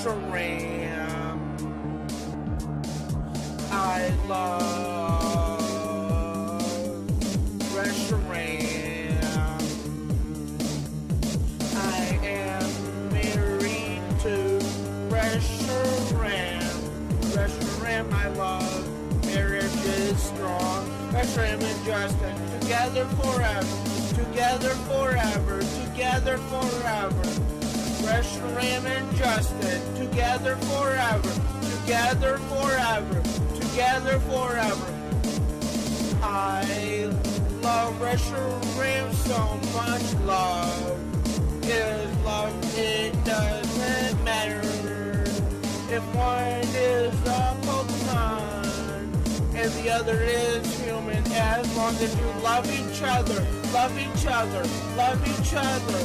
RESHIRAM. I love RESHIRAM. I am married to RESHIRAM. RESHIRAM I love. Marriage is strong. RESHIRAM and Justin, together forever. Together forever. Together forever. RESHIRAM and Justin, together forever. Together forever. Together forever. I love RESHIRAM so much. Love is love. It doesn't matter if one is a Pokemon and the other is human, as long as you love each other, love each other, love each other,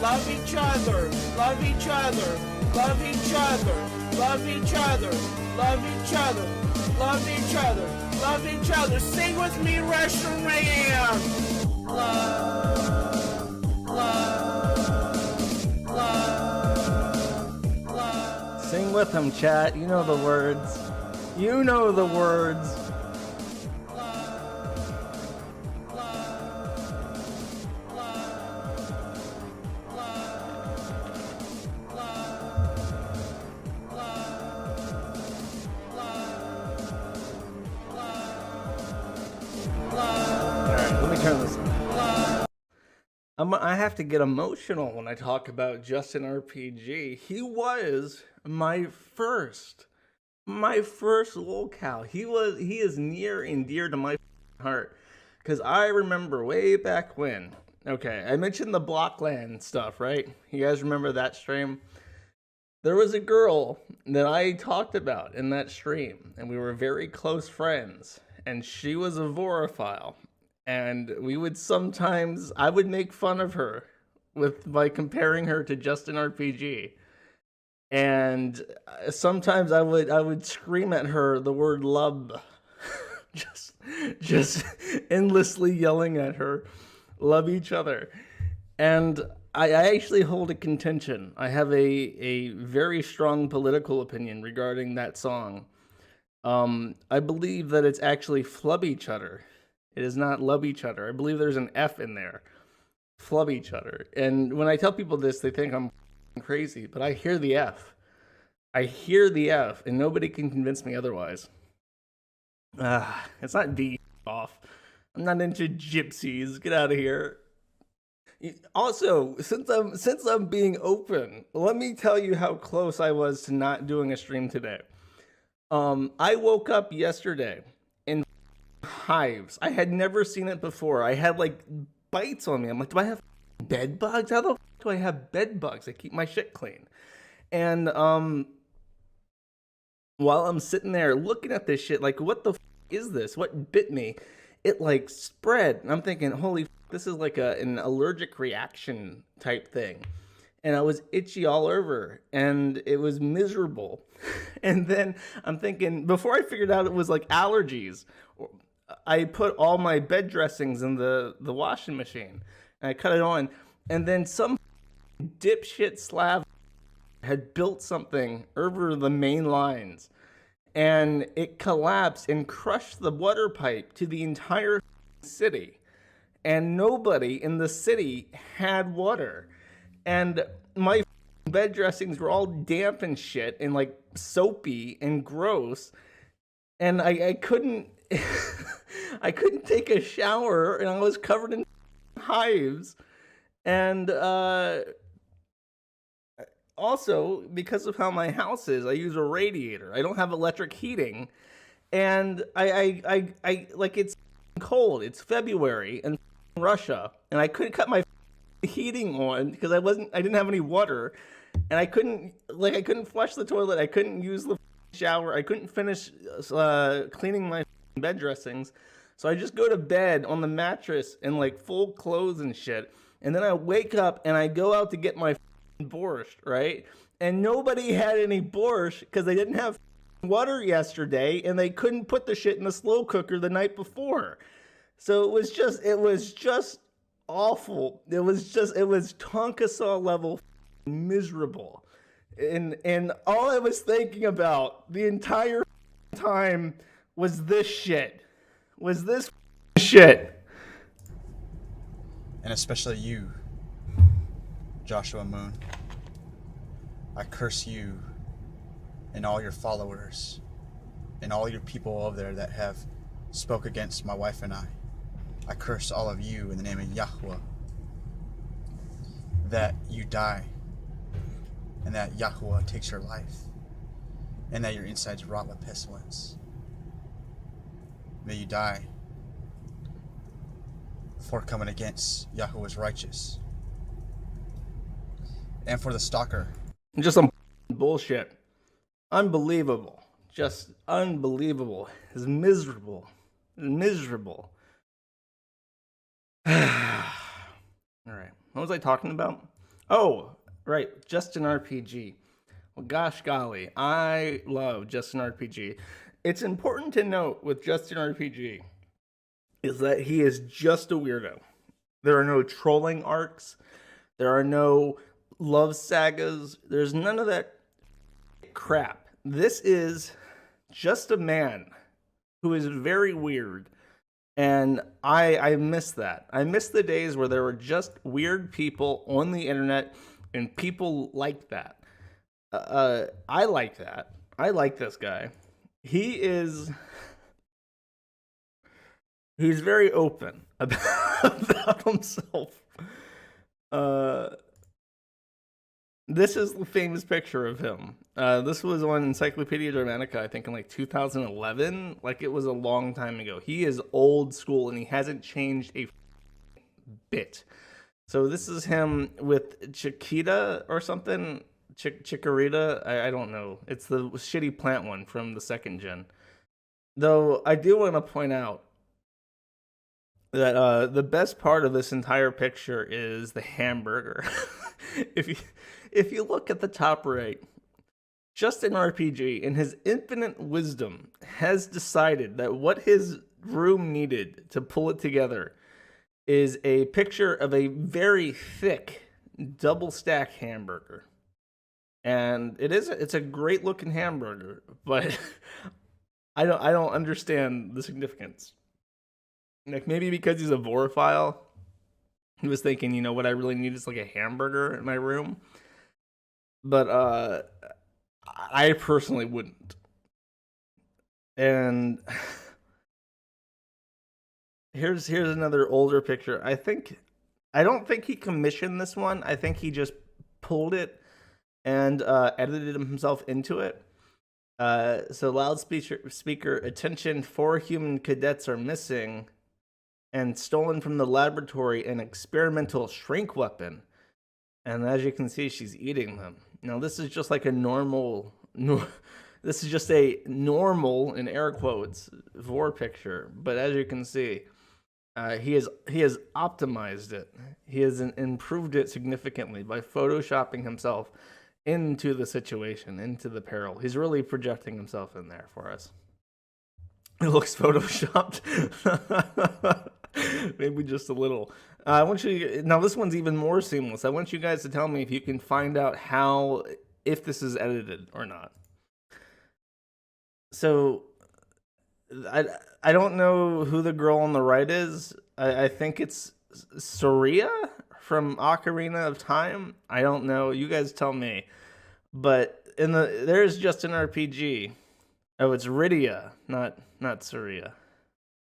love each other, love each other, love each other, love each other, love each other, love each other, love each other. Sing with me, RESHIRAM. Love, love, love, love. Sing with him, chat. You know the words. You know the words. I have to get emotional when I talk about JUSTINRPG. He was my first lolcow. He is near and dear to my heart, because I remember way back when. Okay, I mentioned the Blockland stuff, right? You guys remember that stream? There was a girl that I talked about in that stream, and we were very close friends, and she was a vorophile. And we would sometimes, I would make fun of her by comparing her to JUSTINRPG. And sometimes I would scream at her the word love. just endlessly yelling at her, love each other. And I actually hold a contention. I have a very strong political opinion regarding that song. I believe that it's actually flub each other. It is not love each other. I believe there's an F in there. Flub each other. And when I tell people this, they think I'm crazy, but I hear the F. I hear the F, and nobody can convince me otherwise. It's not D off. I'm not into gypsies. Get out of here. Also, since I'm being open, let me tell you how close I was to not doing a stream today. I woke up yesterday in hives. I had never seen it before. I had like bites on me. I'm like, do I have bed bugs? How the f do I have bed bugs? I keep my shit clean. And while I'm sitting there looking at this shit, like, what the f is this? What bit me? It like spread. And I'm thinking, holy f, this is like an allergic reaction type thing. And I was itchy all over, and it was miserable. And then I'm thinking, before I figured out it was like allergies, I put all my bed dressings in the washing machine, and I cut it on, and then some dipshit Slav had built something over the main lines, and it collapsed and crushed the water pipe to the entire city, and nobody in the city had water. And my bed dressings were all damp and shit and like soapy and gross. And I couldn't I couldn't take a shower, and I was covered in hives. And also, because of how my house is, I use a radiator. I don't have electric heating. And I like, it's cold. It's February in Russia, and I couldn't cut my heating on because I didn't have any water, and I couldn't flush the toilet. I couldn't use the shower. I couldn't finish cleaning my bed dressings. So I just go to bed on the mattress in like full clothes and shit. And then I wake up and I go out to get my borscht, right? And nobody had any borscht because they didn't have water yesterday, and they couldn't put the shit in the slow cooker the night before. So it was just awful. It was Tonka saw level miserable. And all I was thinking about the entire time was this shit. Was this shit. And especially you, Joshua Moon. I curse you and all your followers and all your people over there that have spoke against my wife and I. I curse all of you in the name of Yahweh, that you die, and that Yahweh takes your life, and that your insides rot with pestilence. May you die for coming against Yahweh's righteous. And for the stalker. Just some bullshit. Unbelievable. Just unbelievable. It's miserable. Miserable. All right. What was I talking about? Oh, right. JUSTINRPG. Well, gosh golly. I love JUSTINRPG. It's important to note with JUSTINRPG is that he is just a weirdo. There are no trolling arcs. There are no love sagas. There's none of that crap. This is just a man who is very weird. And I miss that. I miss the days where there were just weird people on the internet and people like that. I like that. I like this guy. He's very open about himself. This is the famous picture of him. This was on Encyclopedia Germanica, I think in like 2011. Like it was a long time ago. He is old school and he hasn't changed a bit. So this is him with Chiquita or something. Chikorita? I don't know. It's the shitty plant one from the second gen. Though I do want to point out that the best part of this entire picture is the hamburger. If you look at the top right, JUSTINRPG, in his infinite wisdom, has decided that what his room needed to pull it together is a picture of a very thick double stack hamburger. And it's a great looking hamburger, but I don't understand the significance. Like maybe because he's a vorophile, he was thinking, you know, what I really need is like a hamburger in my room. But I personally wouldn't. And here's another older picture. I don't think he commissioned this one. I think he just pulled it and edited himself into it. So loudspeaker attention, 4 human cadets are missing and stolen from the laboratory, an experimental shrink weapon. And as you can see, she's eating them. Now, this is just like a normal, this is just a normal, in air quotes, vor picture. But as you can see, he has optimized it. He has improved it significantly by photoshopping himself into the situation, into the peril. He's really projecting himself in there for us. It looks photoshopped. Maybe just a little. I want you now. This one's even more seamless. I want you guys to tell me if you can find out if this is edited or not. So, I don't know who the girl on the right is. I think it's Soria from Ocarina of Time. I don't know. You guys tell me. But there's JUSTINRPG. Oh, it's Rydia, not Soria.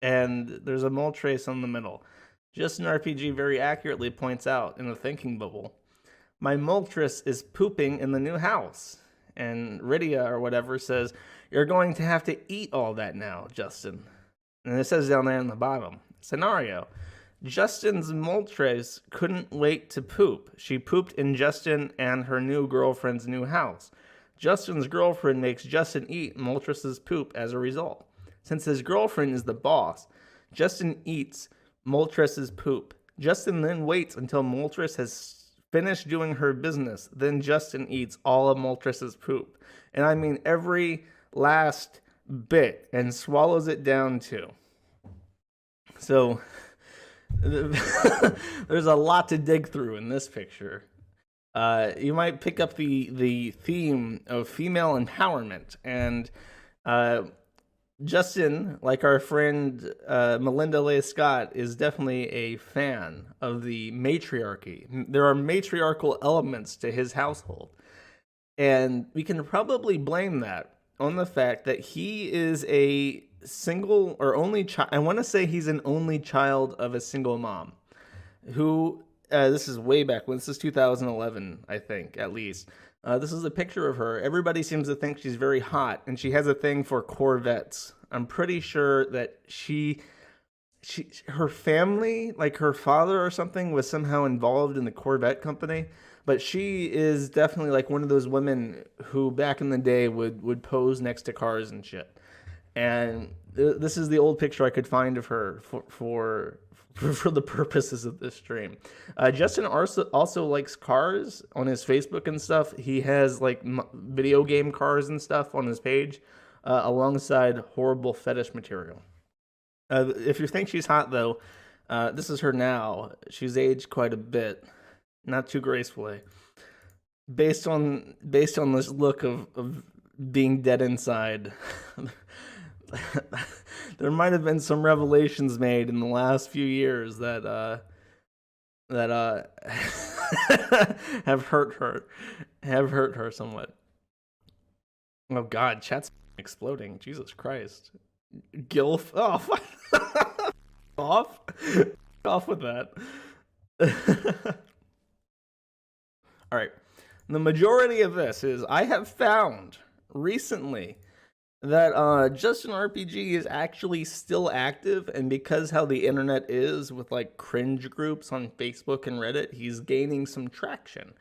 And there's a mole trace on the middle. JUSTINRPG very accurately points out in the thinking bubble, my Moltres is pooping in the new house. And Rydia or whatever says, you're going to have to eat all that now, Justin. And it says down there in the bottom, scenario. Justin's Moltres couldn't wait to poop. She pooped in Justin and her new girlfriend's new house. Justin's girlfriend makes Justin eat Moltres' poop as a result. Since his girlfriend is the boss, Justin eats Moltres' poop. Justin then waits until Moltres has finished doing her business. Then Justin eats all of Moltres' poop. And I mean every last bit, and swallows it down too. So there's a lot to dig through in this picture. you might pick up the theme of female empowerment. And Justin, like our friend Melinda Leigh Scott, is definitely a fan of the matriarchy. There are matriarchal elements to his household. And we can probably blame that on the fact that he is a single or only child. I want to say he's an only child of a single mom who, this is way back when, this is 2011, I think, at least. This is a picture of her. Everybody seems to think she's very hot, and she has a thing for Corvettes. I'm pretty sure that her family, like her father or something, was somehow involved in the Corvette company. But she is definitely like one of those women who back in the day would pose next to cars and shit. And this is the old picture I could find of her for the purposes of this stream. Justin also likes cars on his Facebook and stuff. He has like video game cars and stuff on his page alongside horrible fetish material. If you think she's hot though, this is her now. She's aged quite a bit. Not too gracefully. Based on this look of being dead inside, there might have been some revelations made in the last few years that have hurt her somewhat. Oh God, chat's exploding. Jesus Christ. Gilf. Oh, off with that. All right. The majority of this is I have found recently that Justin RPG is actually still active, and because how the internet is with like cringe groups on Facebook and Reddit, he's gaining some traction.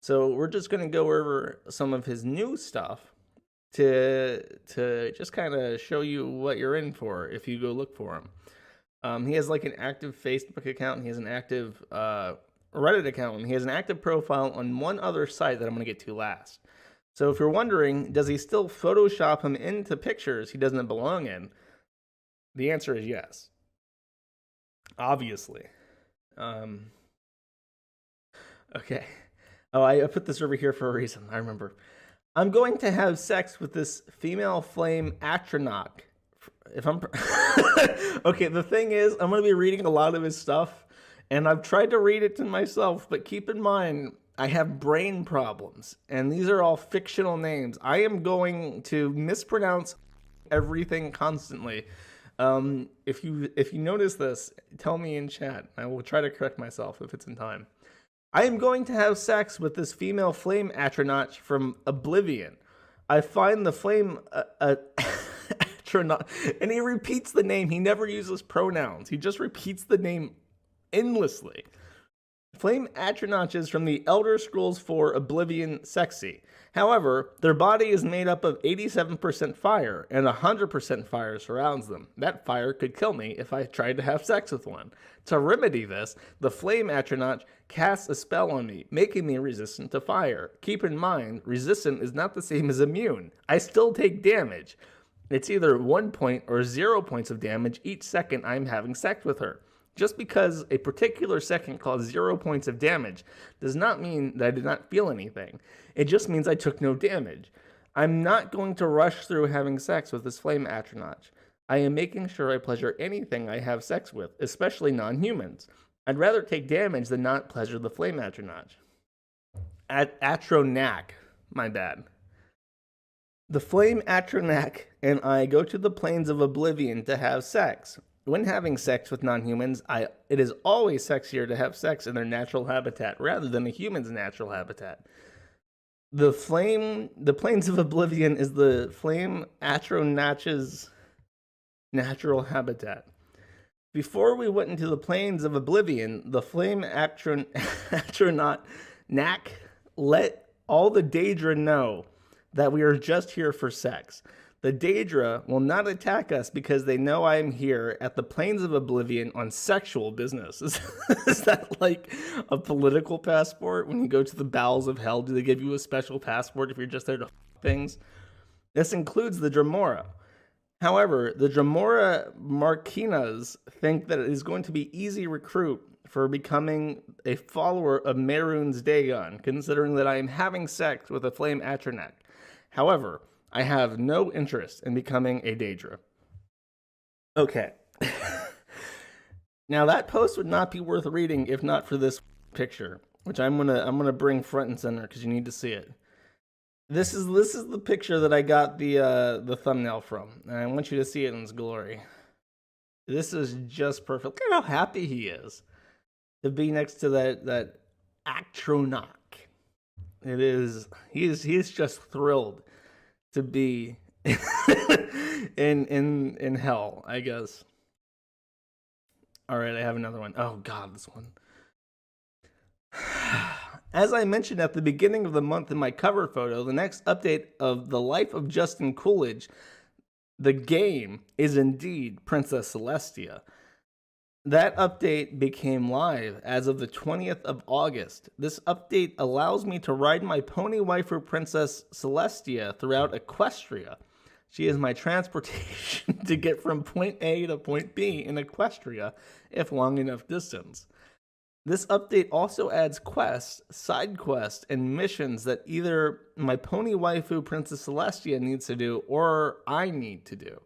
So we're just going to go over some of his new stuff to just kind of show you what you're in for if you go look for him. He has like an active Facebook account. He has an active Reddit account. And he has an active profile on one other site that I'm going to get to last. So if you're wondering, does he still Photoshop him into pictures he doesn't belong in? The answer is yes. Obviously. Okay. Oh, I put this over here for a reason. I remember. I'm going to have sex with this female flame atronach. If I'm okay, the thing is, I'm going to be reading a lot of his stuff, and I've tried to read it to myself, but keep in mind, I have brain problems, and these are all fictional names. I am going to mispronounce everything constantly. If you notice this, tell me in chat. I will try to correct myself if it's in time. I am going to have sex with this female flame atronach from Oblivion. I find the flame atronach, and he repeats the name. He never uses pronouns. He just repeats the name endlessly. Flame atronachs from the Elder Scrolls IV Oblivion sexy. However, their body is made up of 87% fire, and 100% fire surrounds them. That fire could kill me if I tried to have sex with one. To remedy this, the flame atronach casts a spell on me, making me resistant to fire. Keep in mind, resistant is not the same as immune. I still take damage. It's either 1 point or 0 points of damage each second I'm having sex with her. Just because a particular second caused 0 points of damage does not mean that I did not feel anything. It just means I took no damage. I'm not going to rush through having sex with this flame atronach. I am making sure I pleasure anything I have sex with, especially non-humans. I'd rather take damage than not pleasure the flame atronach. Atronach, my bad. The flame atronach and I go to the plains of Oblivion to have sex. When having sex with non-humans, it is always sexier to have sex in their natural habitat rather than a human's natural habitat. The plains of Oblivion is the flame atronach's natural habitat. Before we went into the plains of Oblivion, the flame atronach let all the Daedra know that we are just here for sex. The Daedra will not attack us because they know I am here at the plains of Oblivion on sexual business. Is that like a political passport? When you go to the bowels of hell, do they give you a special passport if you're just there to f*** things? This includes the Dremora. However, the Dremora Marquinas think that it is going to be easy recruit for becoming a follower of Mehrunes Dagon, considering that I am having sex with a flame Atronach. However, I have no interest in becoming a Daedra. Okay. Now that post would not be worth reading if not for this picture, which I'm gonna bring front and center because you need to see it. This is the picture that I got the thumbnail from, and I want you to see it in its glory. This is just perfect. Look at how happy he is to be next to that Atronach. It is he's just thrilled to be in hell, I guess. All right, I have another one. Oh God, this one. As I mentioned at the beginning of the month in my cover photo, the next update of The Life of Justin Coolidge, the game, is indeed Princess Celestia. That update became live as of the 20th of August. This update allows me to ride my pony waifu Princess Celestia throughout Equestria. She is my transportation to get from point A to point B in Equestria, if long enough distance. This update also adds quests, side quests, and missions that either my pony waifu Princess Celestia needs to do or I need to do.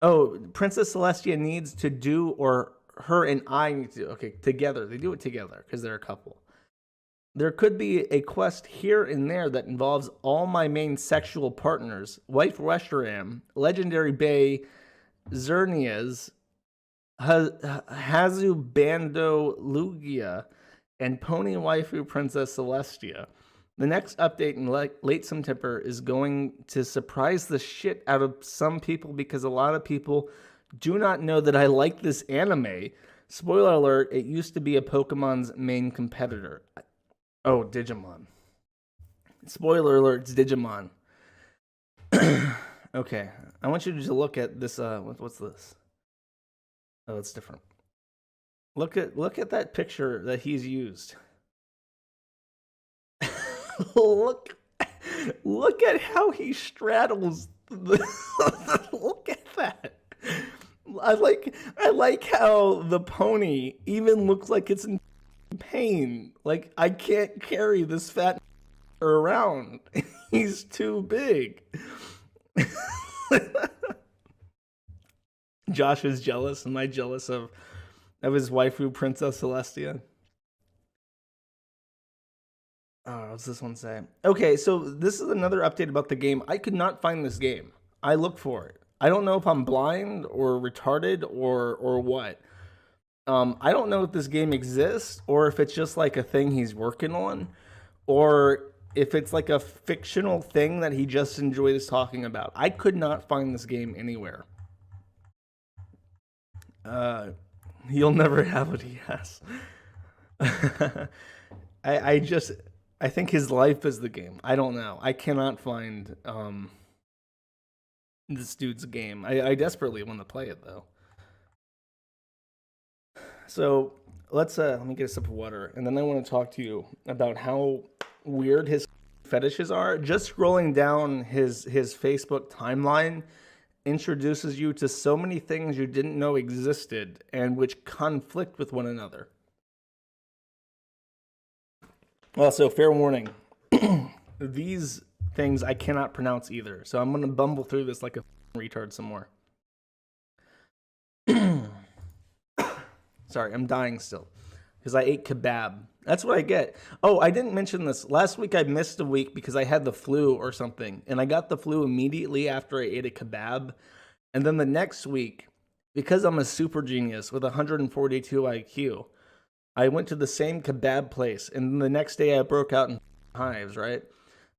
Oh, Princess Celestia needs to do or her and I need to do. Okay, together. They do it together because they're a couple. There could be a quest here and there that involves all my main sexual partners, Wife RESHIRAM, Legendary Bay, Xerneas, Hazubando Lugia, and Pony Waifu Princess Celestia. The next update in late September is going to surprise the shit out of some people because a lot of people do not know that I like this anime. Spoiler alert, it used to be a Pokemon's main competitor. Oh, Digimon. Spoiler alert, it's Digimon. Okay, I want you to look at this, what's this? Oh, it's different. Look at that picture that he's used. look at how he straddles look at that. I like how the pony even looks like it's in pain. Like, I can't carry this fat around. He's too big. Josh is jealous. Am I jealous of his waifu Princess Celestia? Oh, what's this one say? Okay, so this is another update about the game. I could not find this game. I looked for it. I don't know if I'm blind or retarded or what. I don't know if this game exists or if it's just like a thing he's working on or if it's like a fictional thing that he just enjoys talking about. I could not find this game anywhere. He'll never have what he has. I think his life is the game. I don't know. I cannot find this dude's game. I desperately want to play it though. So let me get a sip of water, and then I want to talk to you about how weird his fetishes are. Just scrolling down his Facebook timeline introduces you to so many things you didn't know existed and which conflict with one another. Also, fair warning, these things I cannot pronounce either, so I'm going to bumble through this like a retard some more. Sorry, I'm dying still because I ate kebab. That's what I get. Oh, I didn't mention this. Last week I missed a week because I had the flu or something, and I got the flu immediately after I ate a kebab. And then the next week, because I'm a super genius with 142 IQ, I went to the same kebab place, and the next day I broke out in hives, right?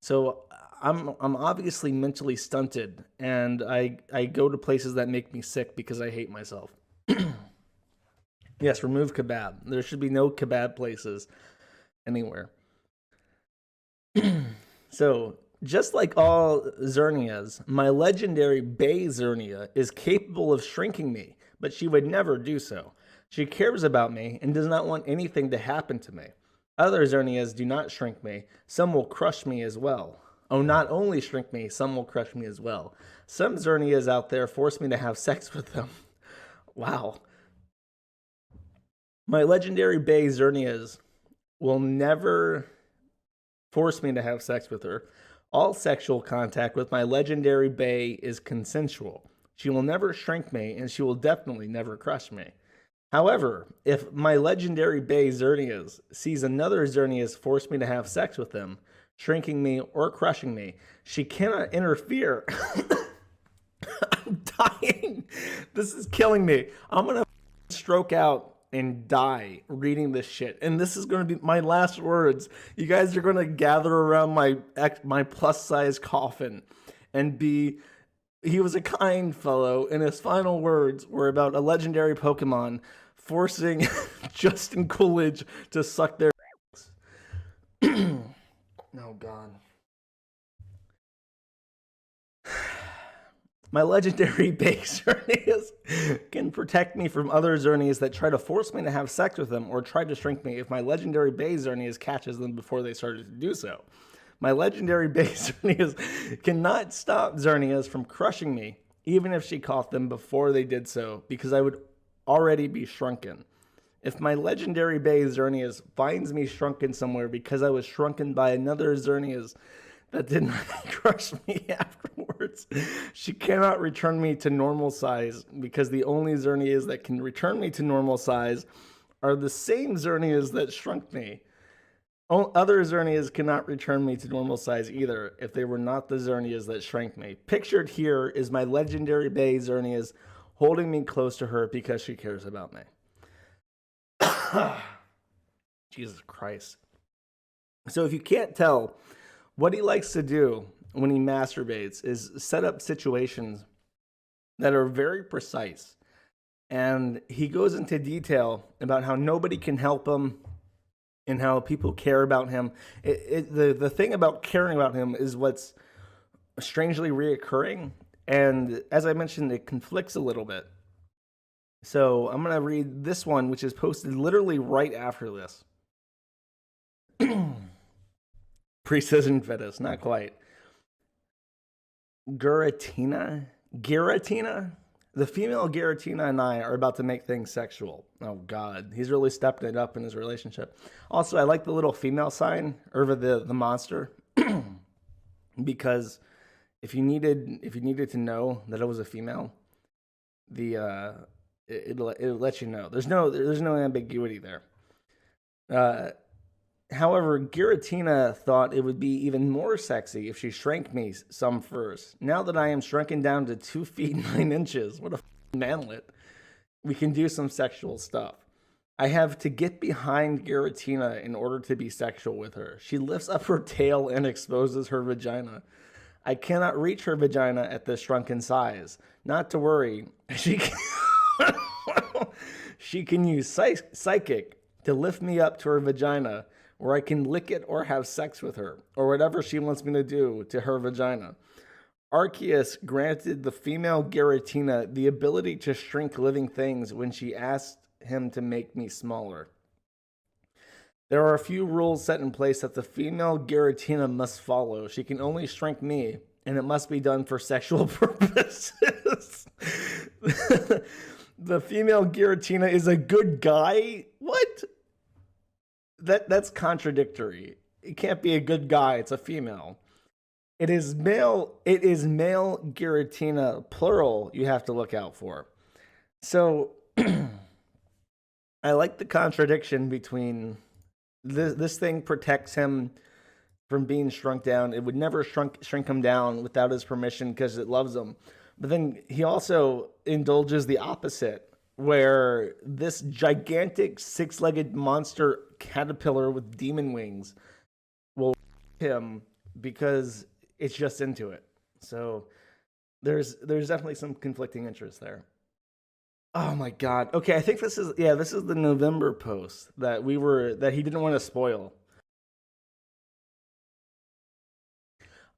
So I'm obviously mentally stunted, and I go to places that make me sick because I hate myself. Yes, remove kebab. There should be no kebab places anywhere. So, just like all Xerneas, my legendary Bay Xernia is capable of shrinking me, but she would never do so. She cares about me and does not want anything to happen to me. Other Xerneas do not shrink me. Some will crush me as well. Oh, not only shrink me, some will crush me as well. Some Xerneas out there force me to have sex with them. Wow. My legendary bae Xerneas will never force me to have sex with her. All sexual contact with my legendary bae is consensual. She will never shrink me, and she will definitely never crush me. However, if my legendary bae Xerneas sees another Xerneas force me to have sex with them, shrinking me or crushing me, she cannot interfere. I'm dying. This is killing me. I'm going to stroke out and die reading this shit. And this is going to be my last words. You guys are going to gather around my plus size coffin and be, he was a kind fellow, and his final words were about a legendary Pokemon forcing Justin Coolidge to suck their oh God. My legendary bae Xerneas can protect me from other Xerneas that try to force me to have sex with them or try to shrink me if my legendary bae Xerneas catches them before they started to do so. My legendary bae Xerneas cannot stop Xerneas from crushing me, even if she caught them before they did so, because I would already be shrunken. If my legendary bae Xerneas finds me shrunken somewhere because I was shrunken by another Xerneas that did not crush me afterwards, she cannot return me to normal size, because the only Xerneas that can return me to normal size are the same Xerneas that shrunk me. Other Xerneas cannot return me to normal size either if they were not the Xerneas that shrank me. Pictured here is my legendary bae Xerneas holding me close to her because she cares about me. Jesus Christ. So if you can't tell, what he likes to do when he masturbates is set up situations that are very precise. And he goes into detail about how nobody can help him and how people care about him. The thing about caring about him is what's strangely reoccurring. And as I mentioned, it conflicts a little bit. So I'm going to read this one, which is posted literally right after this. Precision fetus, not quite. Giratina? The female Giratina and I are about to make things sexual. Oh, God. He's really stepping it up in his relationship. Also, I like the little female sign over the monster. Because if you needed to know that it was a female, it'll let you know. There's no ambiguity there. However, Giratina thought it would be even more sexy if she shrank me some first. Now that I am shrunken down to 2 feet 9 inches, what a manlet, we can do some sexual stuff. I have to get behind Giratina in order to be sexual with her. She lifts up her tail and exposes her vagina. I cannot reach her vagina at this shrunken size. Not to worry, she can use psychic to lift me up to her vagina, where I can lick it or have sex with her, or whatever she wants me to do to her vagina. Arceus granted the female Giratina the ability to shrink living things when she asked him to make me smaller. There are a few rules set in place that the female Giratina must follow. She can only shrink me, and it must be done for sexual purposes. The female Giratina is a good guy? What? That's contradictory. It can't be a good guy. It's a female. It is male Giratina, plural, you have to look out for. So I like the contradiction between this thing protects him from being shrunk down. It would never shrink him down without his permission because it loves him. But then he also indulges the opposite, where this gigantic 6-legged monster caterpillar with demon wings will him because it's just into it. So there's definitely some conflicting interests there. Oh my God. Okay, I think this is the November post that he didn't want to spoil.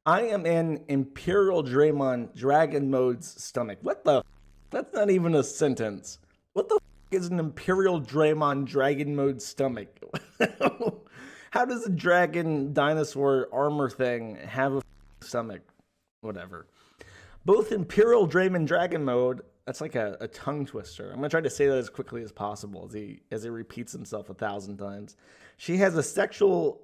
I am in Imperial Draymond Dragon Mode's stomach. What the? That's not even a sentence. What the is an Imperial Draymond Dragon Mode stomach? How does a dragon dinosaur armor thing have a stomach? Whatever. Both Imperial Draymond Dragon mode, that's like a tongue twister. I'm going to try to say that as quickly as possible as he repeats himself 1,000 times. She has a sexual...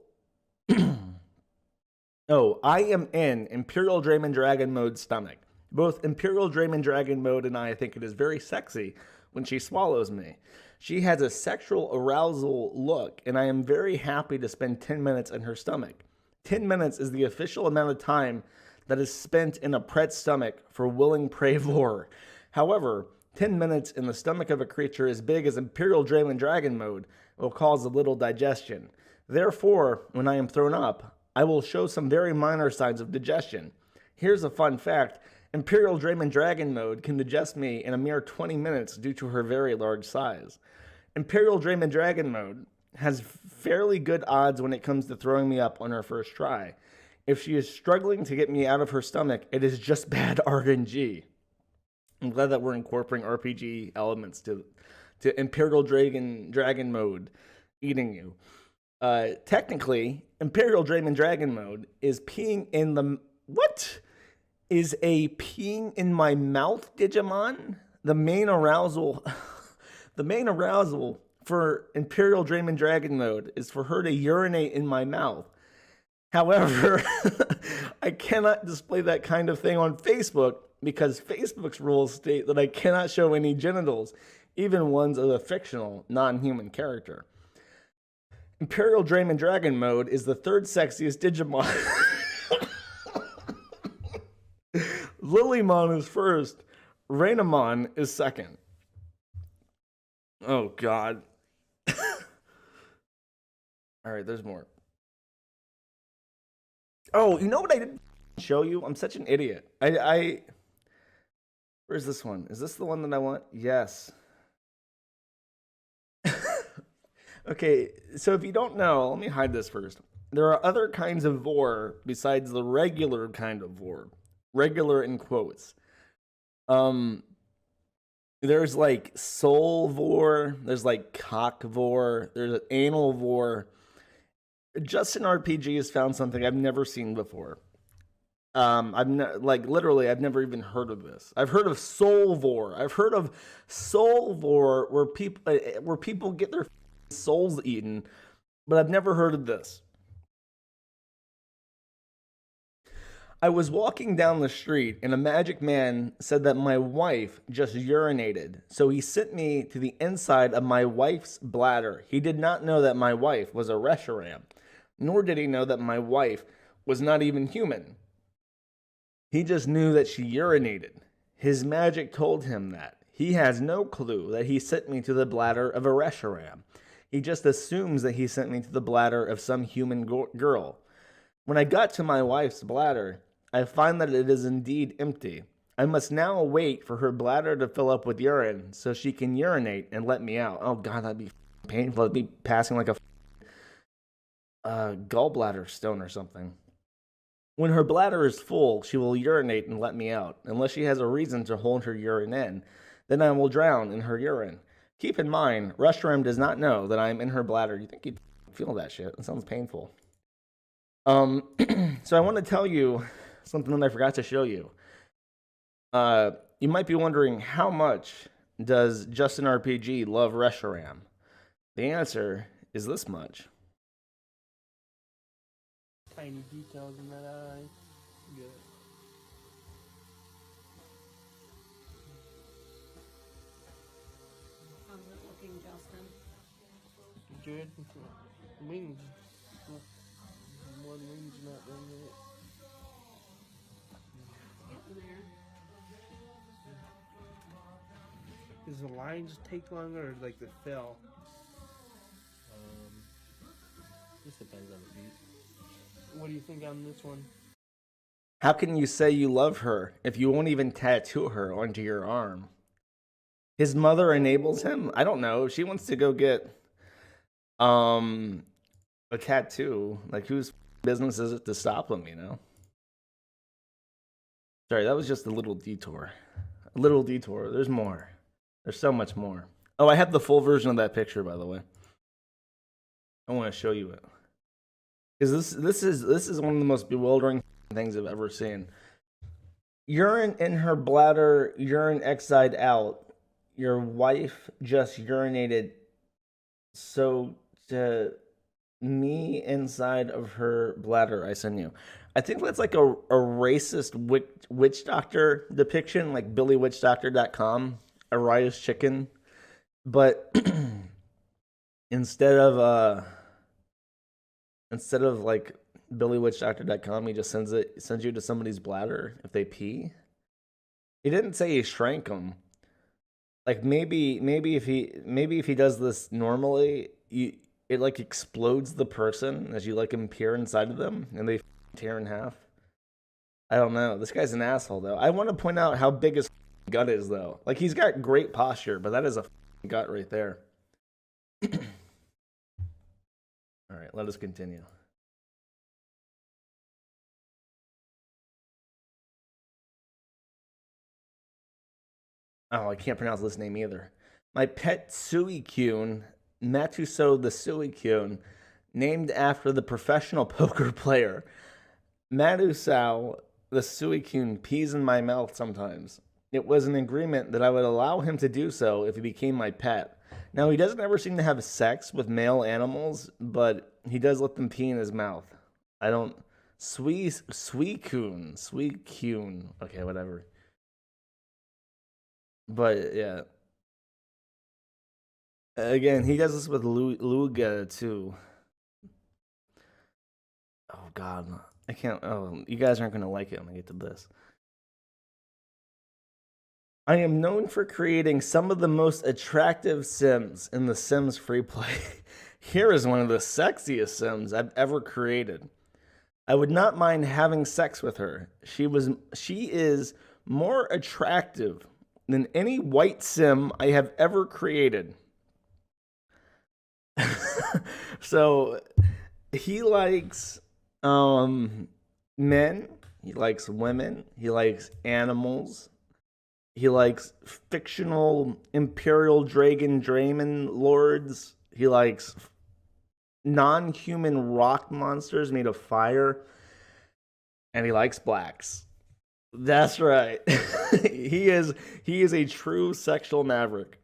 Oh, I am in Imperial Draymond Dragon mode stomach. Both Imperial Draymond Dragon mode and I think it is very sexy when she swallows me. She has a sexual arousal look, and I am very happy to spend 10 minutes in her stomach. 10 minutes is the official amount of time that is spent in a pret's stomach for willing prey lore. However, 10 minutes in the stomach of a creature as big as Imperial Draymond Dragon mode will cause a little digestion. Therefore, when I am thrown up, I will show some very minor signs of digestion. Here's a fun fact. Imperial Draymond Dragon mode can digest me in a mere 20 minutes due to her very large size. Imperial Draymond Dragon mode has fairly good odds when it comes to throwing me up on her first try. If she is struggling to get me out of her stomach, it is just bad RNG. I'm glad that we're incorporating RPG elements to Imperial Dragon mode eating you. Technically, Imperial Draymond Dragon mode is peeing in the... What? Is a peeing in my mouth Digimon? The main arousal... the main arousal for Imperial Draymond Dragon mode is for her to urinate in my mouth. However, I cannot display that kind of thing on Facebook because Facebook's rules state that I cannot show any genitals, even ones of a fictional, non-human character. Imperial Draymond Dragon mode is the third sexiest Digimon. Lilymon is first. Rainamon is second. Oh, God. All right, there's more. Oh, you know what I didn't show you? I'm such an idiot. Where's this one? Is this the one that I want? Yes. Okay, so if you don't know, let me hide this first. There are other kinds of vor besides the regular kind of vor. Regular in quotes. There's like soul vor, there's like cock vor, there's anal vor. JUSTINRPG has found something I've never seen before. I've never even heard of this. I've heard of soul vor. I've heard of soul vor where people get their souls eaten, but I've never heard of this. I was walking down the street and a magic man said that my wife just urinated, so he sent me to the inside of my wife's bladder. He did not know that my wife was a RESHIRAM, nor did he know that my wife was not even human. He just knew that she urinated. His magic told him that. He has no clue that he sent me to the bladder of a RESHIRAM. He just assumes that he sent me to the bladder of some human girl. When I got to my wife's bladder, I find that it is indeed empty. I must now wait for her bladder to fill up with urine so she can urinate and let me out. Oh God, that'd be painful. It'd be passing like a gallbladder stone or something. When her bladder is full, she will urinate and let me out, unless she has a reason to hold her urine in. Then I will drown in her urine. Keep in mind, RESHIRAM does not know that I am in her bladder. You think you'd feel that shit? It sounds painful. So I want to tell you something that I forgot to show you. You might be wondering, how much does JUSTINRPG love RESHIRAM? The answer is this much. Tiny details in that eye. Good. How's it looking, Justin? Good. Wings. One wing's not done yet. Getting there. Does the lines take longer or like the fill? Just depends on the beat. What do you think on this one? How can you say you love her if you won't even tattoo her onto your arm? His mother enables him? I don't know. If she wants to go get a tattoo, like whose business is it to stop them, you know? Sorry, that was just a little detour. A little detour. There's more. There's so much more. Oh, I have the full version of that picture, by the way. I want to show you it. Because this is one of the most bewildering things I've ever seen. Urine in her bladder, urine exide out. Your wife just urinated so to me inside of her bladder. I send you. I think that's like a racist witch doctor depiction, like BillyWitchDoctor.com, Arias Chicken. But instead of like BillyWitchDoctor.com, he just sends you to somebody's bladder if they pee. He didn't say he shrank them. Like maybe if he does this normally, it like explodes the person as you like him peer inside of them and they tear in half. I don't know. This guy's an asshole though. I want to point out how big his gut is though. Like he's got great posture, but that is a gut right there. All right, let us continue. Oh, I can't pronounce this name either. My pet Suicune, Matuso the Suicune, named after the professional poker player. Matusau the Suicune pees in my mouth sometimes. It was an agreement that I would allow him to do so if he became my pet. Now, he doesn't ever seem to have sex with male animals, but he does let them pee in his mouth. I don't... Suicune. Okay, whatever. But, yeah. Again, he does this with Luga, too. Oh, God. I can't... Oh, you guys aren't going to like it when I get to this. I am known for creating some of the most attractive Sims in the Sims free play. Here is one of the sexiest Sims I've ever created. I would not mind having sex with her. She is more attractive than any white Sim I have ever created. So he likes men, he likes women, he likes animals. He likes fictional Imperial Dragon lords. He likes non-human rock monsters made of fire. And he likes blacks. That's right. He is a true sexual maverick.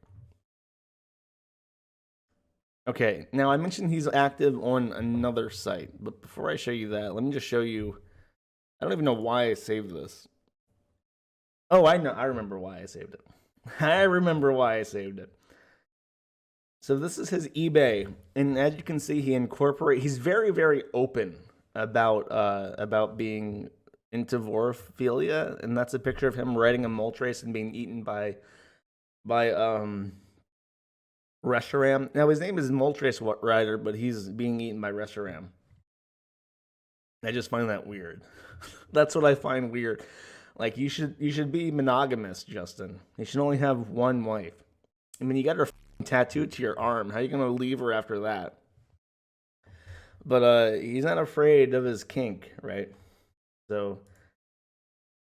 Okay, now I mentioned he's active on another site, but before I show you that, let me just show you. I don't even know why I saved this. Oh, I know. I remember why I saved it. So this is his eBay, and as you can see, he's very, very open about being into vorophilia, and that's a picture of him riding a Moltres and being eaten by RESHIRAM. Now his name is Moltres Rider, but he's being eaten by RESHIRAM. I just find that weird. That's what I find weird. Like, you should be monogamous, Justin. You should only have one wife. I mean, you got her tattooed to your arm. How are you going to leave her after that? But he's not afraid of his kink, right? So,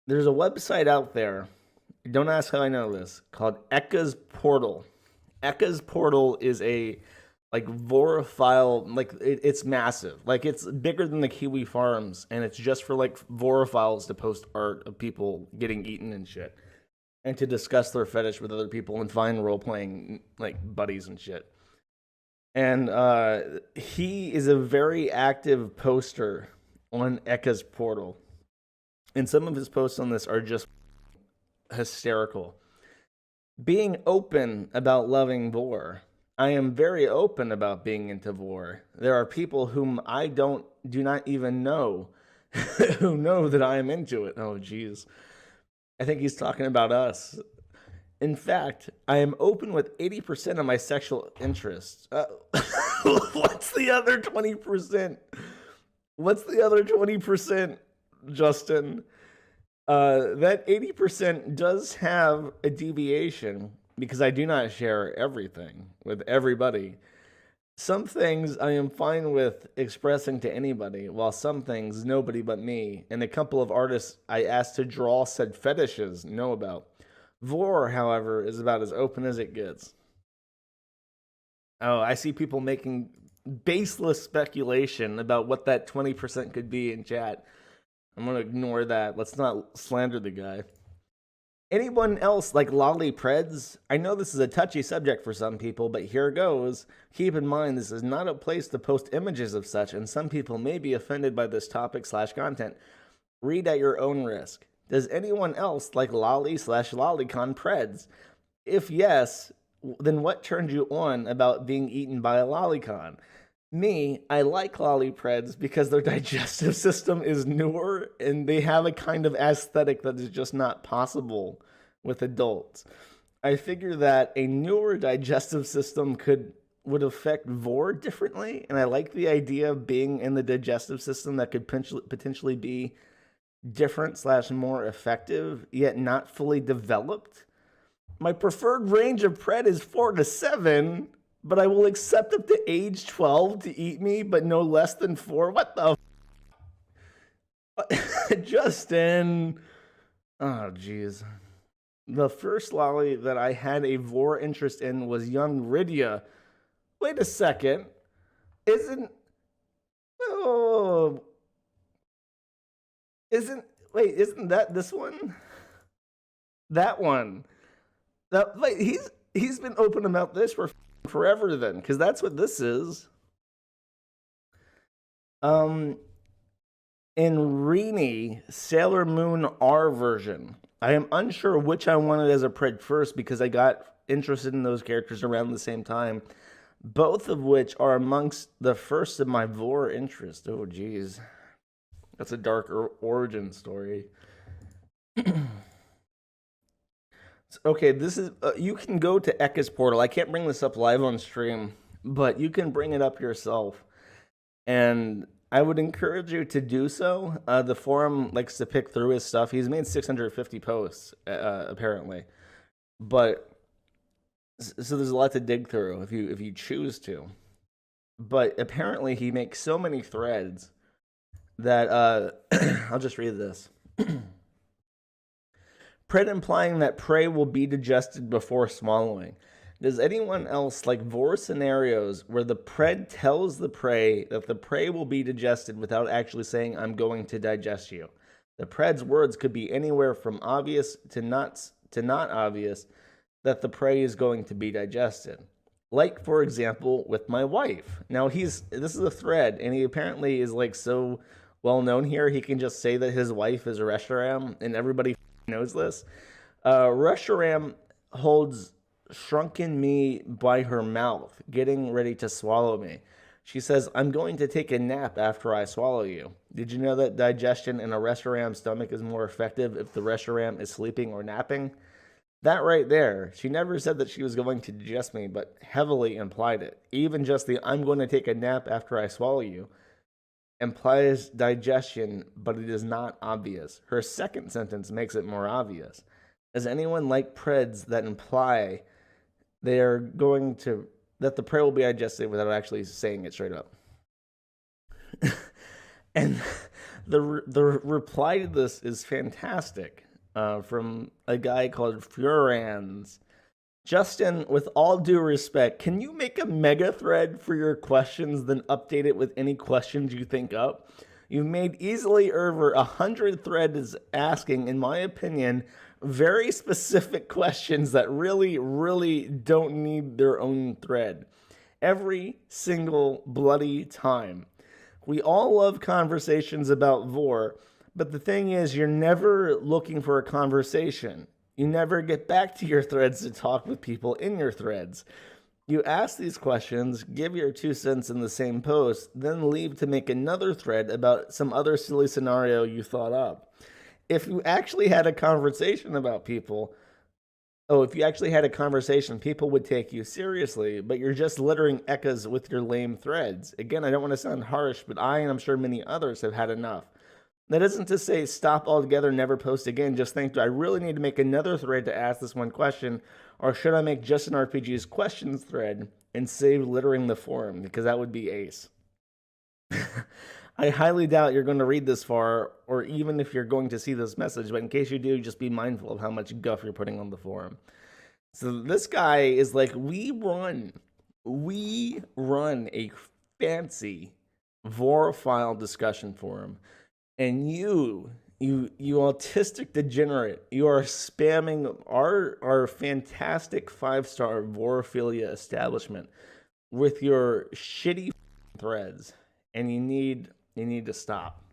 there's a website out there, don't ask how I know this, called Ekka's Portal. Ekka's Portal is a like vorophile, like it's massive, like it's bigger than the Kiwi Farms, and it's just for like vorophiles to post art of people getting eaten and shit, and to discuss their fetish with other people and find role playing like buddies and shit. And he is a very active poster on Ekka's Portal, and some of his posts on this are just hysterical. Being open about loving vor. I am very open about being into vor. There are people whom I do not even know who know that I am into it. Oh, geez. I think he's talking about us. In fact, I am open with 80% of my sexual interests. What's the other 20%? What's the other 20%, Justin? That 80% does have a deviation, because I do not share everything with everybody. Some things I am fine with expressing to anybody, while some things nobody but me and a couple of artists I asked to draw said fetishes know about. Vor, however, is about as open as it gets. Oh, I see people making baseless speculation about what that 20% could be in chat. I'm gonna ignore that. Let's not slander the guy. Anyone else like lolly preds? I know this is a touchy subject for some people, but here goes. Keep in mind, this is not a place to post images of such, and some people may be offended by this topic/content. Read at your own risk. Does anyone else like lolly/lollycon preds? If yes, then what turned you on about being eaten by a lollycon? Me, I like lolly preds because their digestive system is newer and they have a kind of aesthetic that is just not possible with adults. I figure that a newer digestive system would affect vor differently, and I like the idea of being in the digestive system that could potentially be different/more effective, yet not fully developed. My preferred range of pred is 4 to 7, but I will accept up to age 12 to eat me, but no less than 4. What the Justin. Oh, jeez. The first lolly that I had a vor interest in was young Rydia. Wait a second. Isn't that this one? That one. Wait, he's been open about this for forever then, because that's what this is. In Rini, Sailor Moon R version. I am unsure which I wanted as a pred first because I got interested in those characters around the same time. Both of which are amongst the first of my vor interest. Oh, geez. That's a dark origin story. Okay, this is you can go to Ekka's portal. I can't bring this up live on stream, but you can bring it up yourself, and I would encourage you to do so. The forum likes to pick through his stuff. He's made 650 posts apparently, but so there's a lot to dig through if you choose to. But apparently he makes so many threads that I'll just read this. Pred implying that prey will be digested before swallowing. Does anyone else like vor scenarios where the pred tells the prey that the prey will be digested without actually saying, I'm going to digest you? The pred's words could be anywhere from obvious to not obvious that the prey is going to be digested. Like, for example, with my wife. Now, this is a thread, and he apparently is like so well known here, he can just say that his wife is a RESHIRAM, and everybody knows this. RESHIRAM holds shrunken me by her mouth, getting ready to swallow me. She says, I'm going to take a nap after I swallow you. Did you know that digestion in a RESHIRAM stomach is more effective if the RESHIRAM is sleeping or napping? That right there. She never said that she was going to digest me, but heavily implied it. Even just the I'm going to take a nap after I swallow you implies digestion, but it is not obvious. Her second sentence makes it more obvious. Does anyone like preds that imply they are going to, that the prey will be digested without actually saying it straight up? And the reply to this is fantastic from a guy called Furans. Justin, with all due respect, can you make a mega thread for your questions, then update it with any questions you think up? You've made easily over 100 threads asking, in my opinion, very specific questions that really, really don't need their own thread. Every single bloody time. We all love conversations about vor, but the thing is, you're never looking for a conversation. You never get back to your threads to talk with people in your threads. You ask these questions, give your 2 cents in the same post, then leave to make another thread about some other silly scenario you thought up. If you actually had a conversation about people, people would take you seriously, but you're just littering Ekkas with your lame threads. Again, I don't want to sound harsh, but I, and I'm sure many others, have had enough. That isn't to say stop altogether, never post again. Just think, do I really need to make another thread to ask this one question? Or should I make JUSTINRPG's questions thread and save littering the forum? Because that would be ace. I highly doubt you're going to read this far, or even if you're going to see this message. But in case you do, just be mindful of how much guff you're putting on the forum. So this guy is like, we run a fancy vor file discussion forum. And you autistic degenerate, you are spamming our fantastic 5-star vorophilia establishment with your shitty threads, and you need to stop.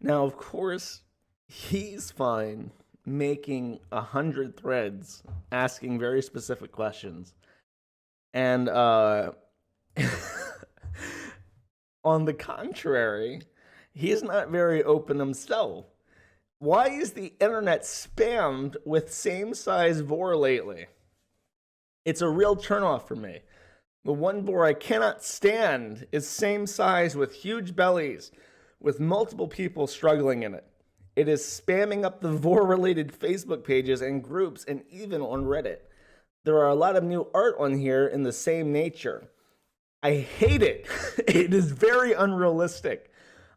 Now, of course, he's fine making 100 threads asking very specific questions, and on the contrary, he's not very open himself. Why is the internet spammed with same-size vor lately? It's a real turnoff for me. The one vor I cannot stand is same size with huge bellies, with multiple people struggling in it. It is spamming up the vor-related Facebook pages and groups, and even on Reddit. There are a lot of new art on here in the same nature. I hate it. It is very unrealistic.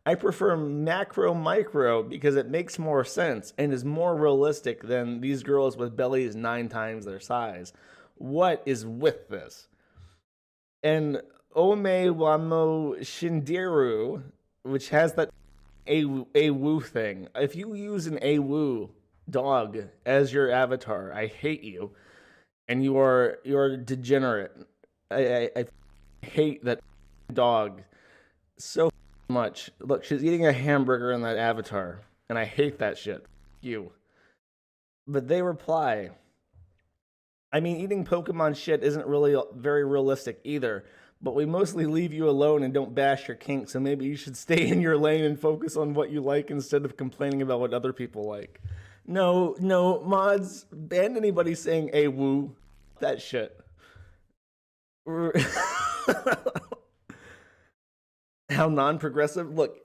I prefer macro micro because it makes more sense and is more realistic than these girls with bellies 9 times their size. What is with this? And Ome Wamo Shindiru, which has that AWU thing. If you use an AWU dog as your avatar, I hate you. And you're degenerate. I hate that dog so much. Look, she's eating a hamburger in that avatar, and I hate that shit. You. But they reply, I mean, eating Pokemon shit isn't really very realistic either, but we mostly leave you alone and don't bash your kink, so maybe you should stay in your lane and focus on what you like instead of complaining about what other people like. No, mods, ban anybody saying "a woo." That shit. How non-progressive? Look,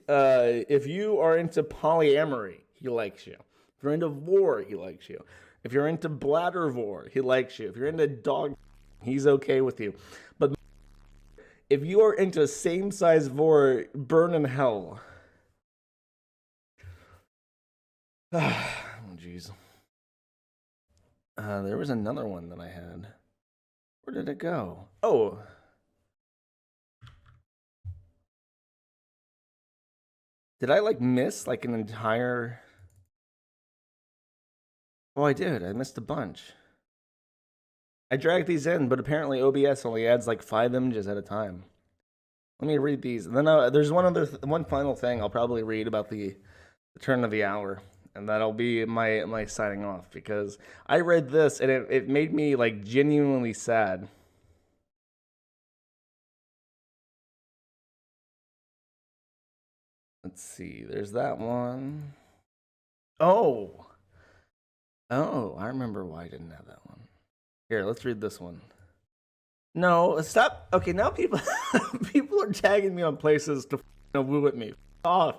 if you are into polyamory, he likes you. If you're into vor, he likes you. If you're into bladder vor, he likes you. If you're into dog, he's okay with you. But if you are into same-size vor, burn in hell. Oh, jeez. There was another one that I had. Where did it go? Oh. Did I, miss, an entire... Oh, I did. I missed a bunch. I dragged these in, but apparently OBS only adds, 5 images at a time. Let me read these. And then there's one final thing I'll probably read about the turn of the hour. And that'll be my signing off, because I read this, and it made me, genuinely sad. Let's see. There's that one. Oh, I remember why I didn't have that one. Here, let's read this one. No, stop. Okay, now people are tagging me on places to woo at me. Off.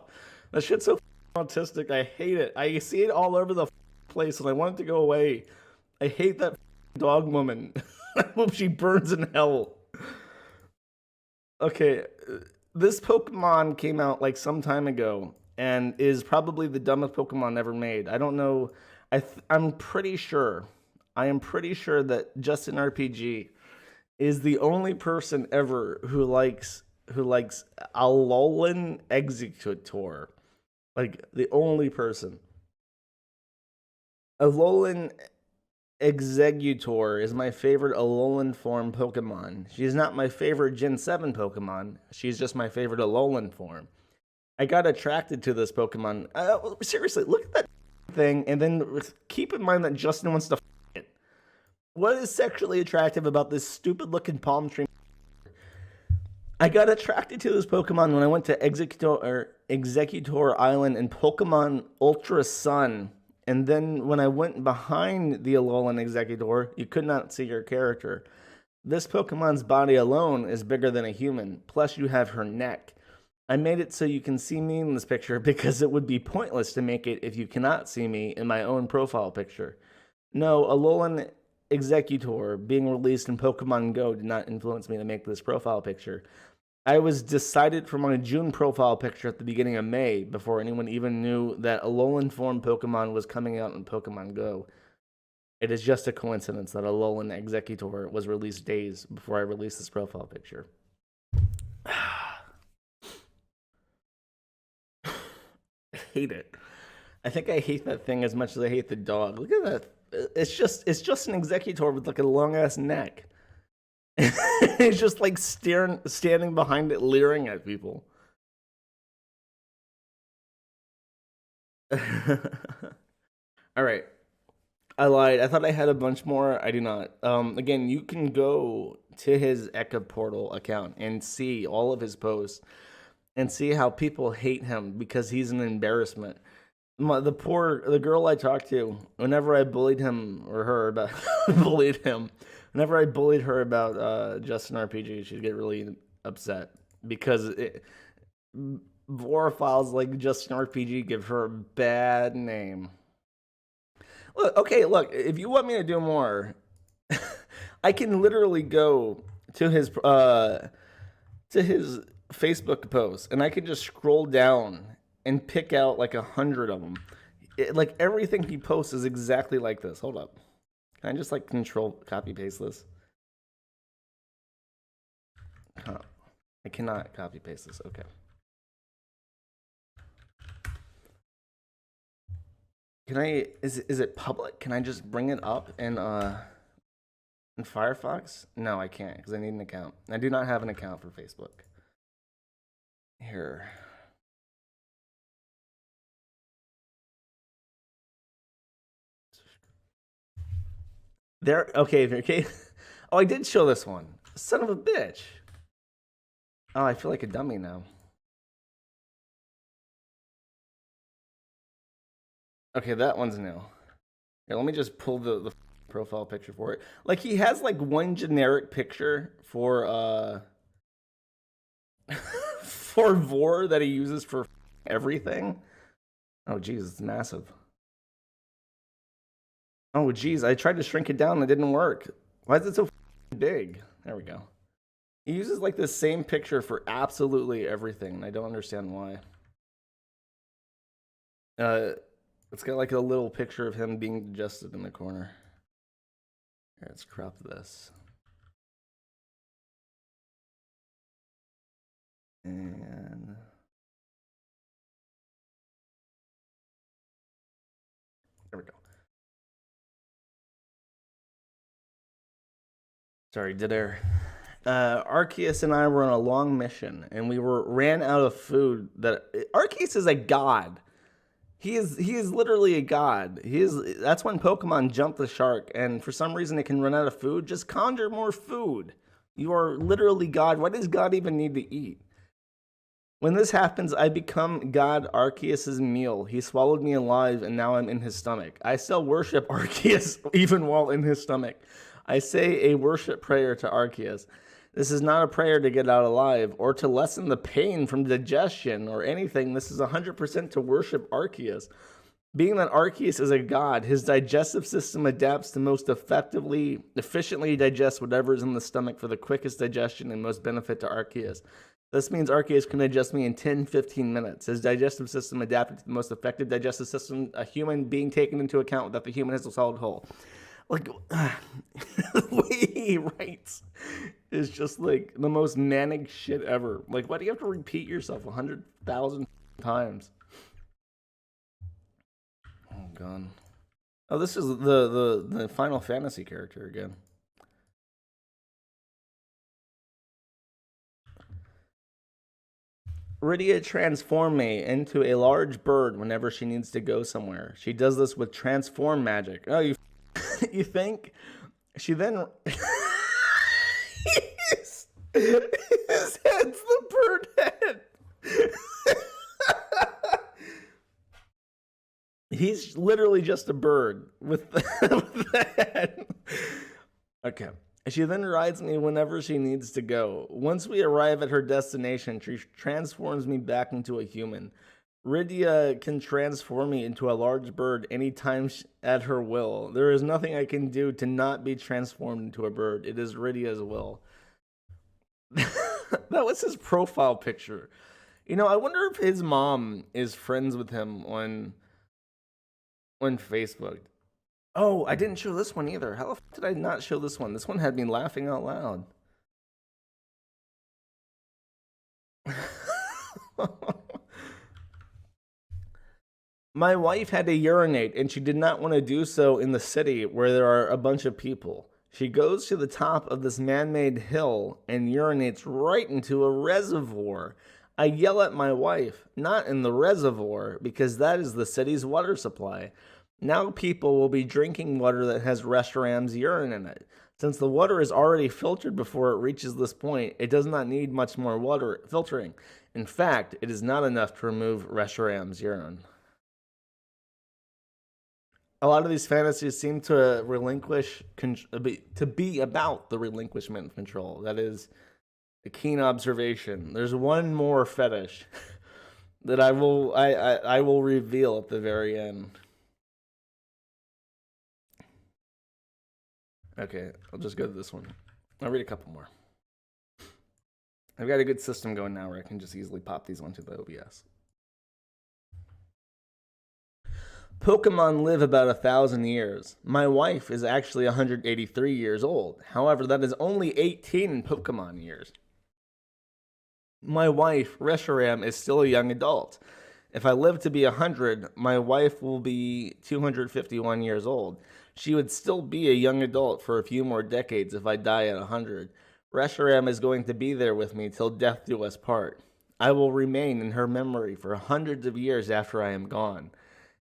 That shit's so autistic. I hate it. I see it all over the place, and I want it to go away. I hate that dog woman. I hope she burns in hell. Okay, this Pokemon came out some time ago and is probably the dumbest Pokemon ever made. I don't know. I'm pretty sure. I am pretty sure that JustinRPG is the only person ever who likes Alolan Executor. The only person. Alolan Executor is my favorite Alolan form Pokemon. She's not my favorite Gen 7 Pokemon. She's just my favorite Alolan form. I got attracted to this Pokemon. Seriously, look at that thing, and then keep in mind that Justin wants to it. What is sexually attractive about this stupid-looking palm tree? I got attracted to this Pokemon when I went to Executor Island in Pokemon Ultra Sun. And then when I went behind the Alolan Executor, you could not see your character. This Pokemon's body alone is bigger than a human, plus you have her neck. I made it so you can see me in this picture because it would be pointless to make it if you cannot see me in my own profile picture. No, Alolan Executor being released in Pokemon Go did not influence me to make this profile picture. I was decided for my June profile picture at the beginning of May before anyone even knew that Alolan form Pokemon was coming out in Pokemon Go. It is just a coincidence that Alolan Executor was released days before I released this profile picture. hate it. I think I hate that thing as much as I hate the dog. Look at that. It's just an executor with like a long ass neck. He's just like standing behind it, leering at people. All right. I lied. I thought I had a bunch more. I do not. Again, you can go to his Eka Portal account and see all of his posts and see how people hate him because he's an embarrassment. The girl I talked to, whenever I bullied him or her about whenever I bullied her about Justin RPG, she'd get really upset because Vorphiles like Justin RPG give her a bad name. Look, if you want me to do more, I can literally go to his Facebook post and I can just scroll down and pick out like 100 of them. Like everything he posts is exactly like this. Hold up. Can I just like control copy paste this? I cannot copy paste this. Okay. Can I, is it public? Can I just bring it up in Firefox? No, I can't because I need an account. I do not have an account for Facebook. Here. There, okay. Oh, I did show this one. Son of a bitch. Oh, I feel like a dummy now. Okay, that one's new. Here, let me just pull the profile picture for it. Like, he has, like, one generic picture for, for Vor that he uses for everything. Oh, geez, it's massive. Oh, geez, I tried to shrink it down and it didn't work. Why is it so big? There we go. He uses, like, the same picture for absolutely everything, and I don't understand why. It's got like a little picture of him being digested in the corner. Here, let's crop this. And there we go. Sorry, dead air. Arceus and I were on a long mission, and we ran out of food. Arceus is a god. He is literally a god. That's when Pokemon jump the shark, and for some reason it can run out of food. Just conjure more food. You are literally God. Why does God even need to eat? When this happens, I become God Arceus' meal. He swallowed me alive, and now I'm in his stomach. I still worship Arceus even while in his stomach. I say a worship prayer to Arceus. This is not a prayer to get out alive or to lessen the pain from digestion or anything. This is 100% to worship Arceus. Being that Arceus is a god, his digestive system adapts to most efficiently digest whatever is in the stomach for the quickest digestion and most benefit to Arceus. This means Arceus can digest me in 10-15 minutes. His digestive system adapted to the most effective digestive system a human being taken into account that the human has a solid whole. Like, the way he writes is just like the most manic shit ever. Like, why do you have to repeat yourself 100,000 times? Oh, God. Oh, this is the Final Fantasy character again. Rydia transforms me into a large bird whenever she needs to go somewhere. She does this with transform magic. Oh, you you think? She then his head's the bird head. He's literally just a bird with the head. Okay. She then rides me whenever she needs to go. Once we arrive at her destination, she transforms me back into a human. Rydia can transform me into a large bird anytime at her will. There is nothing I can do to not be transformed into a bird. It is Rydia's will. That was his profile picture. You know, I wonder if his mom is friends with him on Facebook. Oh, I didn't show this one either. How the fuck did I not show this one? This one had me laughing out loud. My wife had to urinate, and she did not want to do so in the city where there are a bunch of people. She goes to the top of this man-made hill and urinates right into a reservoir. I yell at my wife, not in the reservoir, because that is the city's water supply. Now people will be drinking water that has Reshiram's urine in it. Since the water is already filtered before it reaches this point, it does not need much more water filtering. In fact, it is not enough to remove Reshiram's urine. A lot of these fantasies seem to be about the relinquishment of control. That is a keen observation. There's one more fetish that I will reveal at the very end. Okay, I'll just go to this one. I'll read a couple more. I've got a good system going now where I can just easily pop these onto the OBS. Pokemon live about 1,000 years. My wife is actually 183 years old. However, that is only 18 in Pokemon years. My wife, Reshiram, is still a young adult. If I live to be 100, my wife will be 251 years old. She would still be a young adult for a few more decades if I die at 100. Reshiram is going to be there with me till death do us part. I will remain in her memory for hundreds of years after I am gone.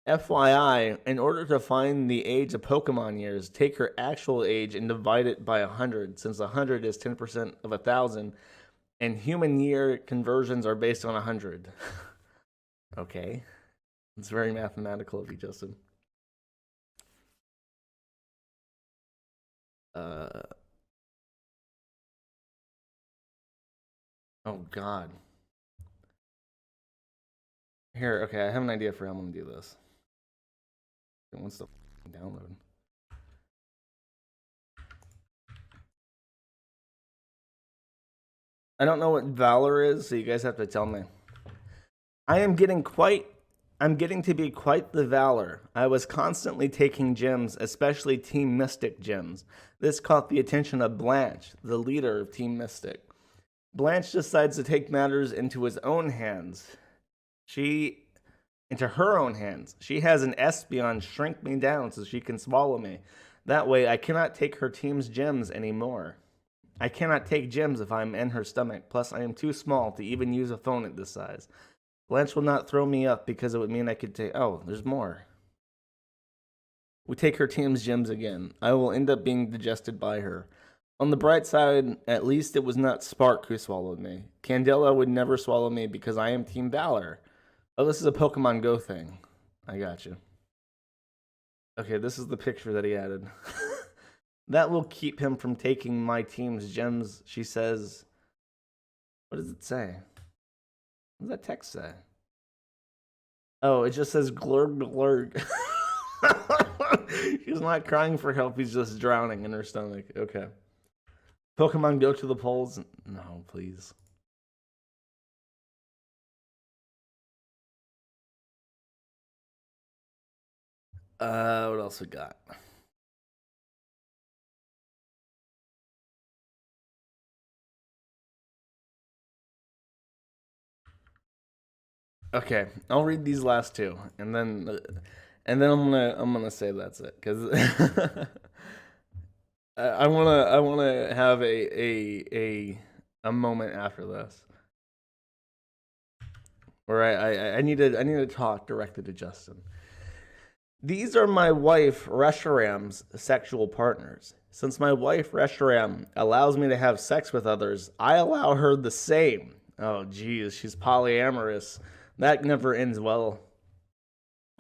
FYI, in order to find the age of Pokemon years, take her actual age and divide it by 100, since 100 is 10% of 1,000, and human year conversions are based on 100. Okay. It's very mathematical of you, Justin. Oh, God. Here, okay, I have an idea for how I'm going to do this. It wants to download. I don't know what Valor is, so you guys have to tell me. I'm getting to be quite the Valor. I was constantly taking gems, especially Team Mystic gems. This caught the attention of Blanche, the leader of Team Mystic. Blanche decides to take matters into his own hands. Into her own hands. She has an Espeon shrink me down so she can swallow me. That way, I cannot take her team's gems anymore. I cannot take gems if I'm in her stomach. Plus, I am too small to even use a phone at this size. Blanche will not throw me up because it would mean I could take... Oh, there's more. We take her team's gems again. I will end up being digested by her. On the bright side, at least it was not Spark who swallowed me. Candela would never swallow me because I am Team Valor. Oh, this is a Pokemon Go thing. I got you. Okay, this is the picture that he added. That will keep him from taking my team's gems, she says. What does it say? What does that text say? Oh, it just says glurg glurg. She's not crying for help, he's just drowning in her stomach. Okay. Pokemon Go to the polls? No, please. What else we got? Okay, I'll read these last two, and then I'm gonna say that's it, because I wanna have a moment after this, where I need to talk directly to Justin. These are my wife Reshiram's sexual partners. Since my wife Reshiram allows me to have sex with others, I allow her the same. Oh geez, she's polyamorous. That never ends well.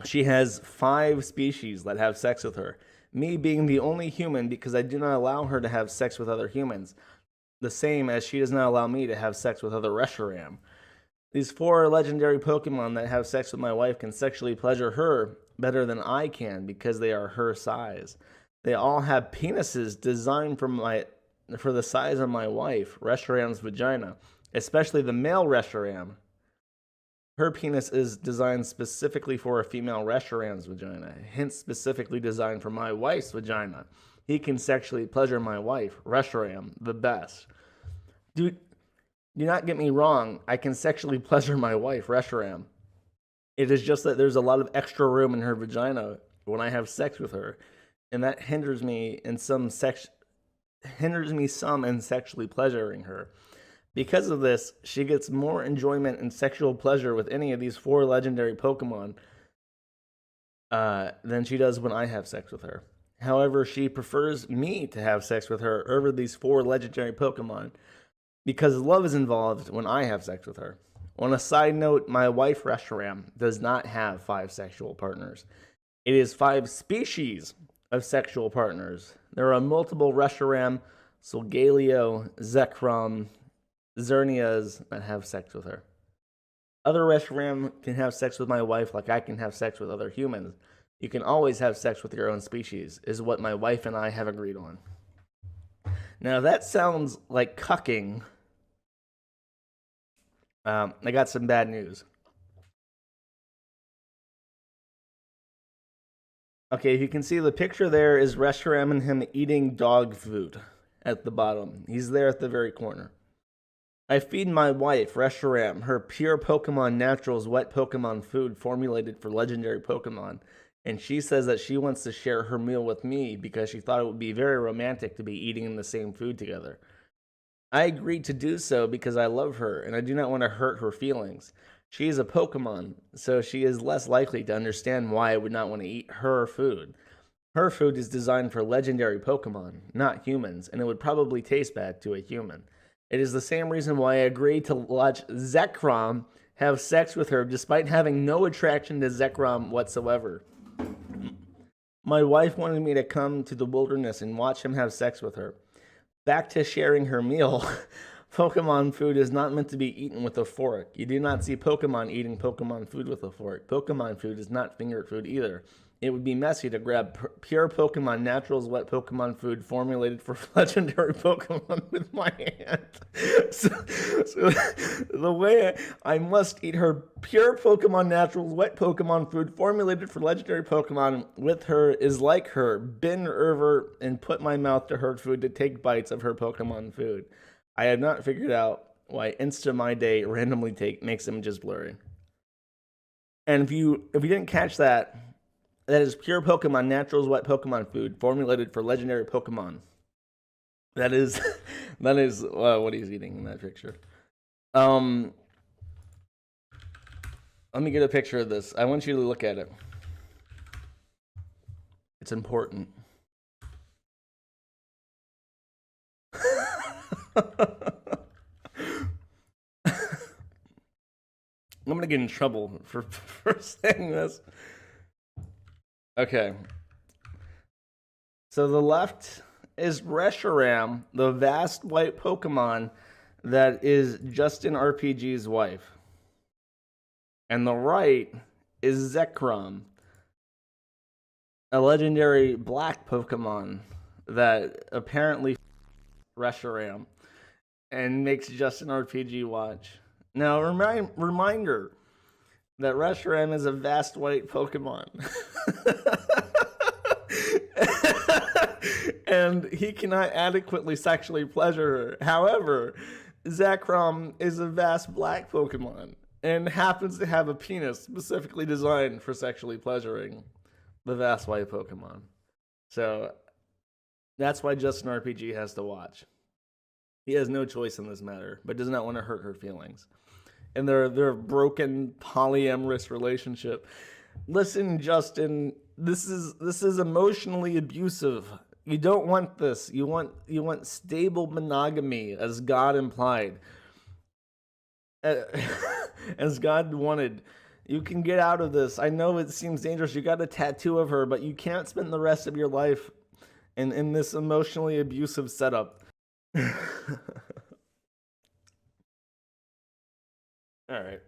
She has 5 species that have sex with her. Me being the only human because I do not allow her to have sex with other humans. The same as she does not allow me to have sex with other Reshiram. These 4 legendary Pokemon that have sex with my wife can sexually pleasure her better than I can because they are her size. They all have penises designed for the size of my wife, Reshiram's vagina, especially the male Reshiram. Her penis is designed specifically for a female Reshiram's vagina, hence specifically designed for my wife's vagina. He can sexually pleasure my wife, Reshiram, the best. Do not get me wrong, I can sexually pleasure my wife, Reshiram. It is just that there's a lot of extra room in her vagina when I have sex with her, and that hinders me in some in sexually pleasuring her. Because of this, she gets more enjoyment and sexual pleasure with any of these 4 legendary Pokemon than she does when I have sex with her. However, she prefers me to have sex with her over these 4 legendary Pokemon because love is involved when I have sex with her. On a side note, my wife Reshiram does not have 5 sexual partners. It is 5 species of sexual partners. There are multiple Reshiram, Solgaleo, Zekrom, Xerneas that have sex with her. Other Reshiram can have sex with my wife like I can have sex with other humans. You can always have sex with your own species, is what my wife and I have agreed on. Now that sounds like cucking. I got some bad news. Okay, if you can see the picture there is Reshiram and him eating dog food at the bottom. He's there at the very corner. I feed my wife, Reshiram, her pure Pokemon Naturals wet Pokemon food formulated for legendary Pokemon. And she says that she wants to share her meal with me because she thought it would be very romantic to be eating the same food together. I agreed to do so because I love her and I do not want to hurt her feelings. She is a Pokemon, so she is less likely to understand why I would not want to eat her food. Her food is designed for legendary Pokemon, not humans, and it would probably taste bad to a human. It is the same reason why I agreed to watch Zekrom have sex with her despite having no attraction to Zekrom whatsoever. My wife wanted me to come to the wilderness and watch him have sex with her. Back to sharing her meal. Pokemon food is not meant to be eaten with a fork. You do not see Pokemon eating Pokemon food with a fork. Pokemon food is not finger food either. It would be messy to grab pure Pokemon Naturals wet Pokemon food formulated for legendary Pokemon with my hand. So the way I must eat her pure Pokemon Naturals wet Pokemon food formulated for legendary Pokemon with her is like her, bend over and put my mouth to her food to take bites of her Pokemon food. I have not figured out why Insta My Day randomly makes images blurry. And if you didn't catch that, that is pure Pokemon Naturals wet Pokemon food formulated for legendary Pokemon. That is what he's eating in that picture. Let me get a picture of this. I want you to look at it. It's important. I'm gonna get in trouble for saying this. Okay. So the left is Reshiram, the vast white Pokemon that is JUSTINRPG's wife. And the right is Zekrom, a legendary black Pokemon that apparently Reshiram and makes JUSTINRPG watch. Now, reminder that Reshiram is a vast white Pokemon. And he cannot adequately sexually pleasure her. However, Zekrom is a vast black Pokemon and happens to have a penis specifically designed for sexually pleasuring the vast white Pokemon. So that's why JUSTINRPG has to watch. He has no choice in this matter, but does not want to hurt her feelings. And their broken polyamorous relationship. Listen, Justin, this is emotionally abusive. You don't want this. You want stable monogamy, as God implied. As God wanted. You can get out of this. I know it seems dangerous. You got a tattoo of her, but you can't spend the rest of your life in this emotionally abusive setup. All right.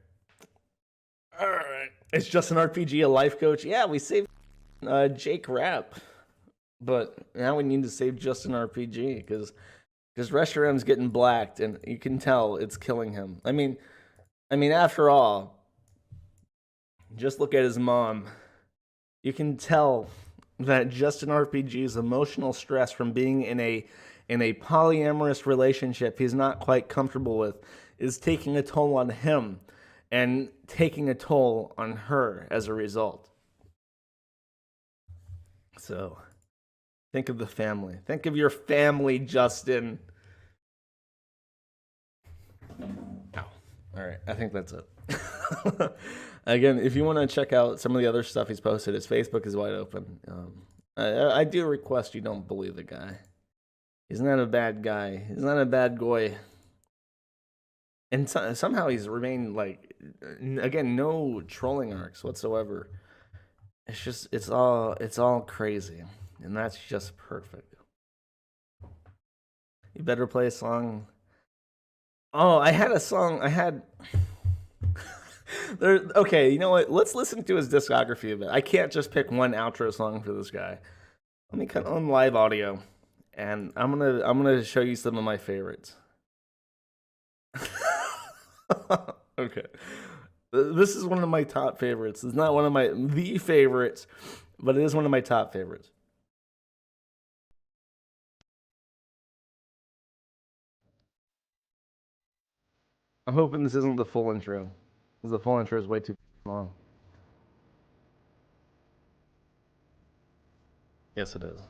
It's JUSTINRPG, a life coach. Yeah, we saved Jake Rapp, but now we need to save JUSTINRPG because Reshiram's getting blacked, and you can tell it's killing him. I mean, after all, just look at his mom. You can tell that JUSTINRPG's emotional stress from being in a polyamorous relationship he's not quite comfortable with is taking a toll on him. and taking a toll on her as a result. So think of the family. Think of your family, Justin. Ow. All right, I think that's it. Again, if you want to check out some of the other stuff he's posted, his Facebook is wide open. I do request you don't bully the guy. He's not a bad guy. He's not a bad boy. And somehow he's remained like, again, no trolling arcs whatsoever. It's all crazy, and that's just perfect. You better play a song. Oh, I had a song. Okay, you know what? Let's listen to his discography a bit. I can't just pick one outro song for this guy. Let me cut on live audio, and I'm gonna show you some of my favorites. Okay, this is one of my top favorites. It's not one of the favorites, but it is one of my top favorites. I'm hoping this isn't the full intro, because the full intro is way too long. Yes, it is.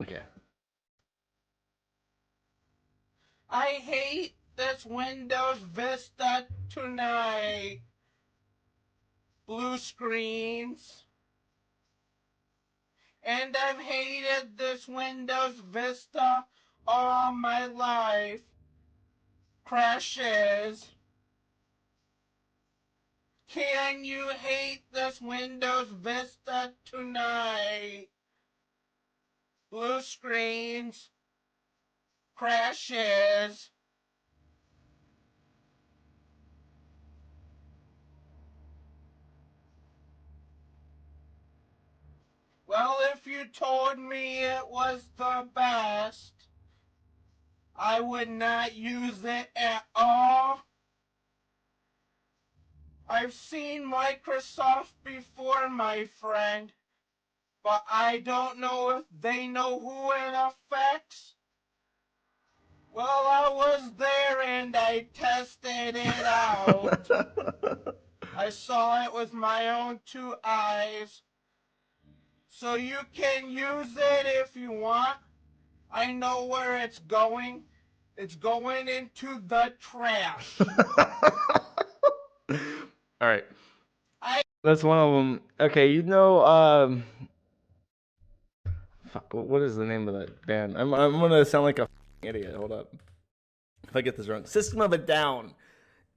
Okay. I hate this Windows Vista tonight. Blue screens. And I've hated this Windows Vista all my life. Crashes. Can you hate this Windows Vista tonight? Blue screens. Crashes. Well, if you told me it was the best, I would not use it at all. I've seen Microsoft before, my friend, but I don't know if they know who it affects. Well, I was there and I tested it out. I saw it with my own 2 eyes. So you can use it if you want. I know where it's going. It's going into the trash. All right. That's one of them. Okay, fuck, what is the name of that band? I'm gonna sound like a idiot. Hold up. If I get this wrong. System of a Down.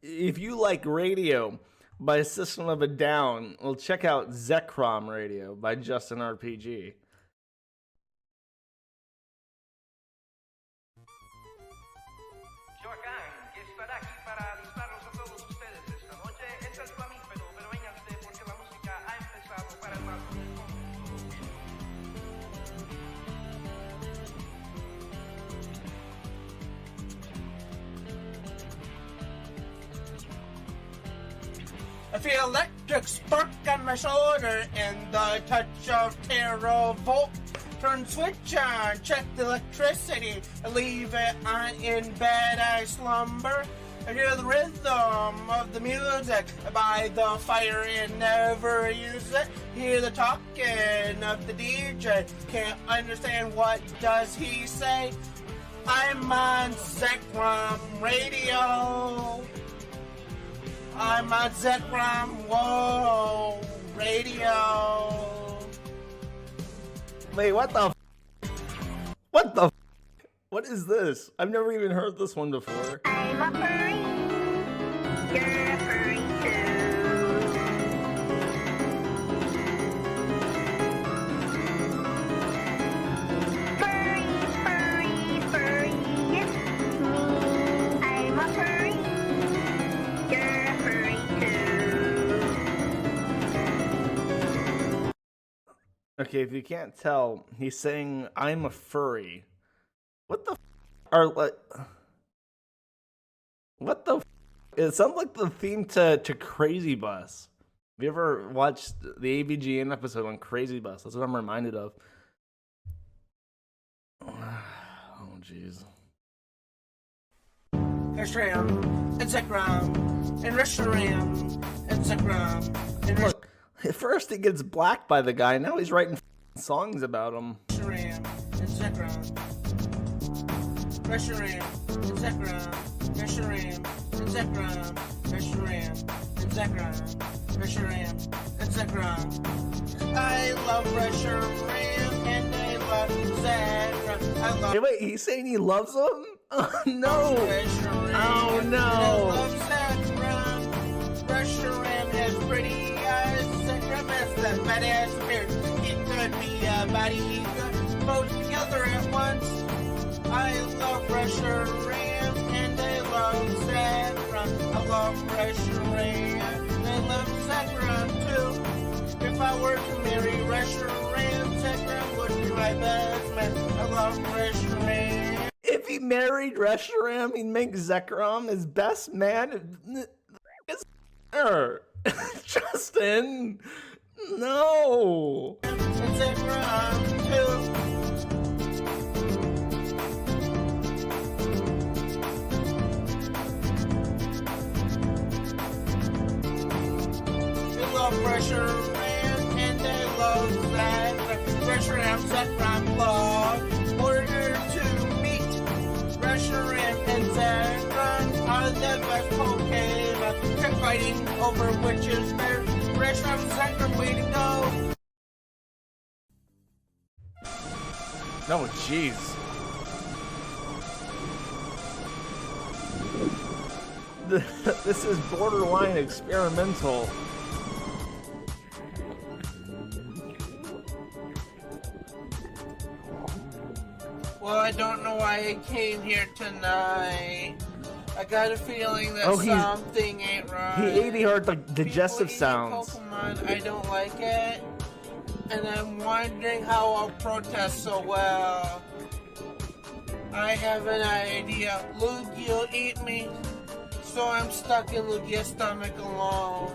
If you like radio by System of a Down, well, check out Zekrom Radio by JUSTINRPG. I feel electric spark on my shoulder and the touch of TerraVolt. Turn switch on, check the electricity, leave it on in bed, I slumber. I hear the rhythm of the music by the fire and never use it. Hear the talking of the DJ, can't understand what does he say. I'm on Zekrom Radio. I'm on Zekrom, whoa, radio. Wait, what the? What the? What is this? I've never even heard this one before. I'm a furry. You're a furry too. Furry, furry, furry. It's me. I'm a furry. You're a furry too. Okay, if you can't tell, he's saying I'm a furry. What the are like? What the? It sounds like the theme to Crazy Bus. Have you ever watched the AVGN episode on Crazy Bus? That's what I'm reminded of. Oh, jeez. RESHIRAM, and Zekrom, and RESHIRAM, and Zekrom, and Look, at first he gets blacked by the guy, now he's writing songs about him. RESHIRAM, and Zekrom, RESHIRAM, and Zekrom, RESHIRAM, and Zekrom, RESHIRAM, and Zekrom, RESHIRAM, and Zekrom. I love RESHIRAM, and I love Zekrom. I love Wait, he's saying he loves him? Oh no! RESHIRAM, Oh and I no! love Zekrom. RESHIRAM is pretty as Zekrom has the badass beard. He could be a bodyguard, both together at once. I love RESHIRAM, and I love Zekrom. I love RESHIRAM, and I love Zekrom too. If I were to marry RESHIRAM, Zekrom would be my best man. I love RESHIRAM. If he married RESHIRAM, he'd make Zekrom his best man. It's her. Justin, no. And Zekrom too. I love RESHIRAM, and I love Zekrom. RESHIRAM, Zekrom love. Order to meet RESHIRAM and Zekrom are the best Pokemon. They're fighting over which is better. RESHIRAM, Zekrom, way to go. No, jeez. This is borderline experimental. Well, I don't know why I came here tonight. I got a feeling that something ain't right. He ate like digestive People eating sounds. Pokemon, I don't like it. And I'm wondering how I'll protest so well. I have an idea. Lugia'll eat me. So I'm stuck in Lugia's stomach alone.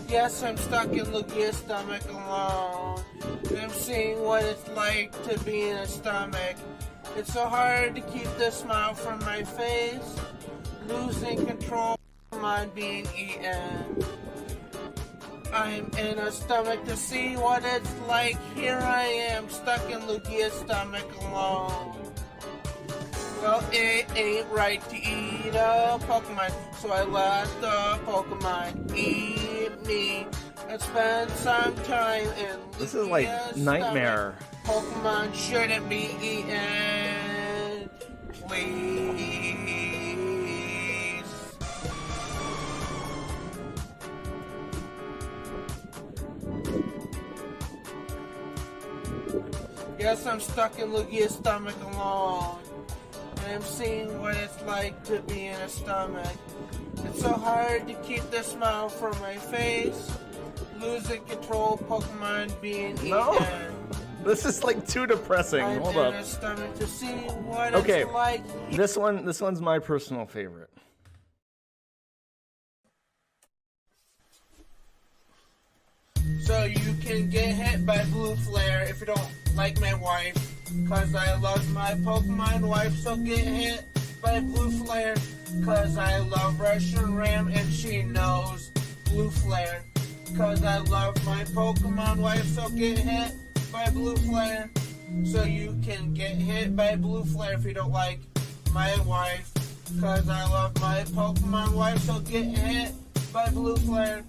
Yes, I'm stuck in Lugia's stomach alone. And I'm seeing what it's like to be in a stomach. It's so hard to keep the smile from my face. Losing control on being eaten. I'm in a stomach to see what it's like. Here I am, stuck in Lugia's stomach alone. Well, it ain't right to eat a Pokemon, so I let the Pokemon eat me and spend some time in Lugia's This is like nightmare. stomach. Pokemon shouldn't be eaten, please. Yes, I'm stuck in Lugia's stomach alone. And I'm seeing what it's like to be in a stomach. It's so hard to keep the smile from my face. Losing control, Pokemon being eaten. This is like too depressing. I'm Hold in up. a stomach to see what Okay, it's like. this one's my personal favorite. So you can get hit by blue flare if you don't like my wife. Cause I love my Pokemon wife, so get hit by blue flare. Cause I love RESHIRAM and she knows blue flare. Cause I love my Pokemon wife, so get hit by blue flare. So you can get hit by blue flare if you don't like my wife. Cause I love my Pokemon wife, so get hit by blue flare.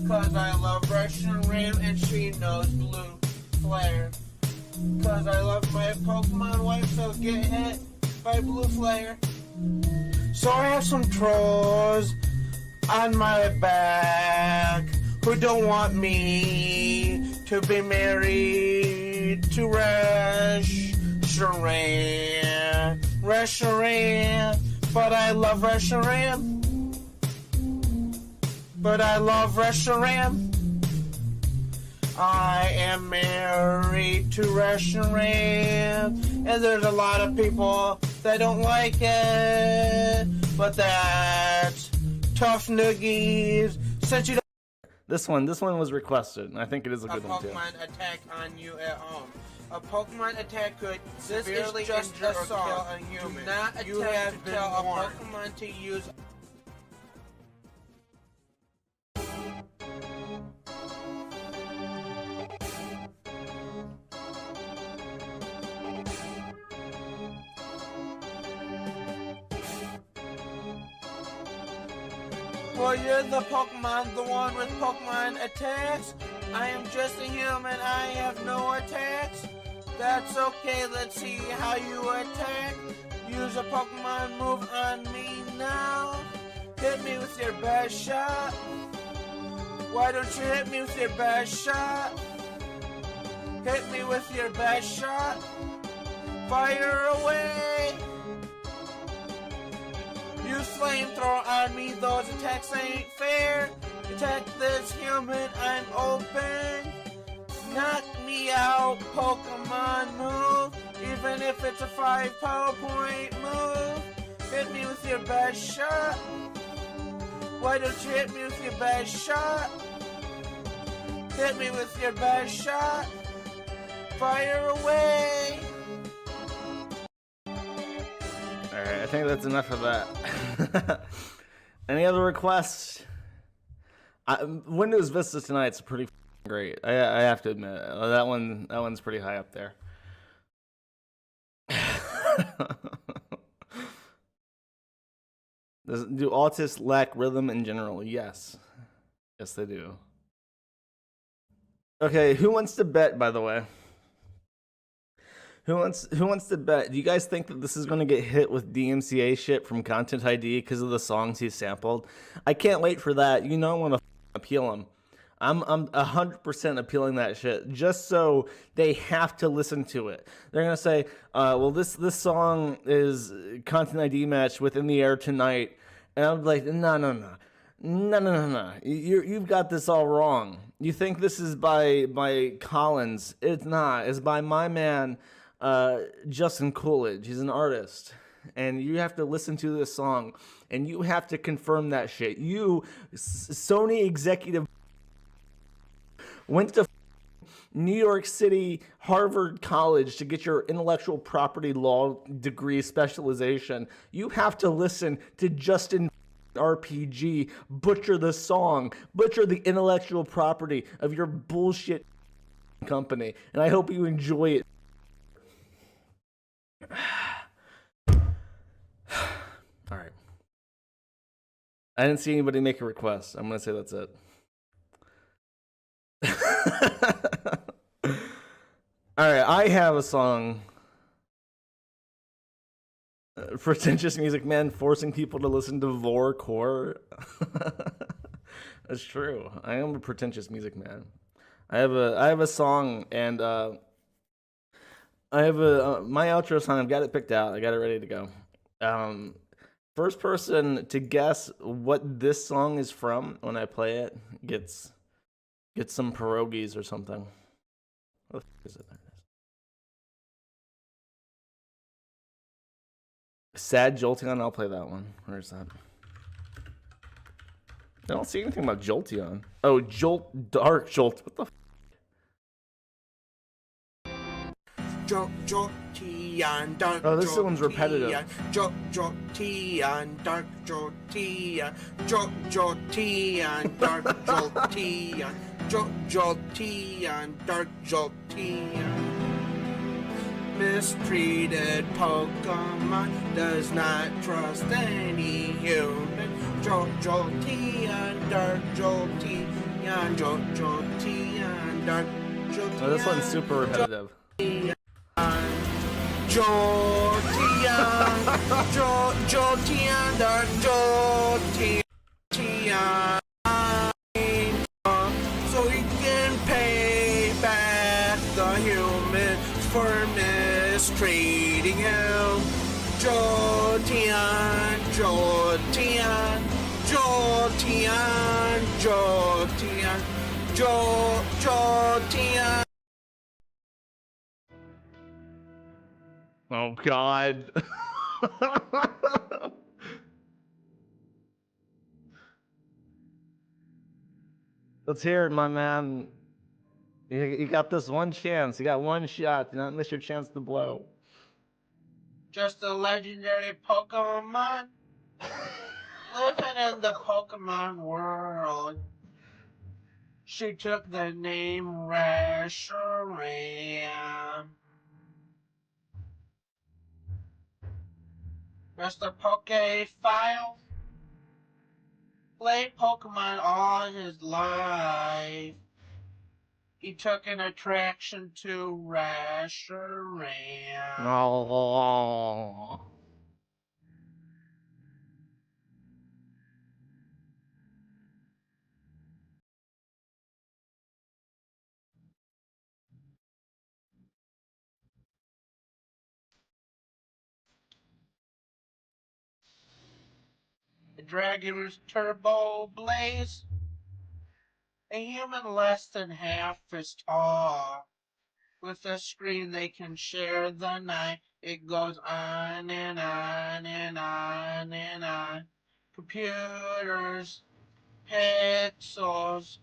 Cause I love RESHIRAM and she knows blue flare. Cause I love my Pokemon wife, so get hit by blue flare. So I have some trolls on my back who don't want me to be married to RESHIRAM. But I love RESHIRAM. But I love RESHIRAM. I am married to RESHIRAM, and there's a lot of people that don't like it, but that's tough noogies. Since you This one was requested, and I think it is a don't good one too. Pokemon attack on you at home. A Pokemon attack could severely injure or kill a human. Do not attempt to tell a Pokemon to use. Well, you're the Pokemon, the one with Pokemon attacks. I am just a human, I have no attacks. That's okay, let's see how you attack. Use a Pokemon move on me now. Hit me with your best shot. Why don't you hit me with your best shot? Hit me with your best shot. Fire away. Use flamethrower on me, those attacks ain't fair. Attack this human, I'm open. Knock me out, Pokemon move. Even if it's a 5 PowerPoint move. Hit me with your best shot. Why don't you hit me with your best shot? Hit me with your best shot. Fire away. Alright, I think that's enough of that. Any other requests? Windows Vista Tonight's pretty great. I have to admit, that one's pretty high up there. Do autists lack rhythm in general? Yes. Yes, they do. Okay, who wants to bet, by the way? Who wants to bet? Do you guys think that this is going to get hit with DMCA shit from Content ID because of the songs he sampled? I can't wait for that. You know I want to appeal him. I'm 100% appealing that shit just so they have to listen to it. They're gonna say, well, this song is Content ID match within the air tonight, and I'm like, no. You've got this all wrong. You think this is by Collins? It's not. It's by my man, Justin Coolidge. He's an artist. And you have to listen to this song, and you have to confirm that shit. You, Sony executive, went to New York City, Harvard College to get your intellectual property law degree specialization. You have to listen to Justin RPG butcher the song, butcher the intellectual property of your bullshit company. And I hope you enjoy it. All right. I didn't see anybody make a request. I'm going to say that's it. All right, I have a song. Pretentious Music Man forcing people to listen to Vorcore. That's true. I am a pretentious music man. I have a song, and I have my outro song. I've got it picked out. I got it ready to go. First person to guess what this song is from when I play it gets some pierogies or something. What the fuck is it? Sad Jolteon, I'll play that one. Where's that? I don't see anything about Jolteon. Oh, Dark Jolt. What the Jolteon, Dark. Oh, this one's repetitive. Jolteon, Dark Jolteon, Jolteon, Dark Jolteon, Jolteon, Dark Jolteon. Mistreated Pokemon does not trust any human. Jolteon, Dark Jolteon, Jolteon, Dark Jolteon. Oh, this one's super repetitive. Jolteon, Jolteon, Dark Jolteon, so we can pay back the humans for mistreating him. Jolteon, Jolteon, Jolteon, Jolteon, Jolteon. Oh, God. Let's hear it, my man. You got this one chance. You got one shot. Do not miss your chance to blow. Just a legendary Pokemon living in the Pokemon world. She took the name RESHIRAM. Mr. Pokephile played Pokemon all his life. He took an attraction to RESHIRAM. No. The Dragon's Turbo Blaze, a human less than half as tall. With a screen they can share the night. It goes on and on and on and on. Computers, pixels.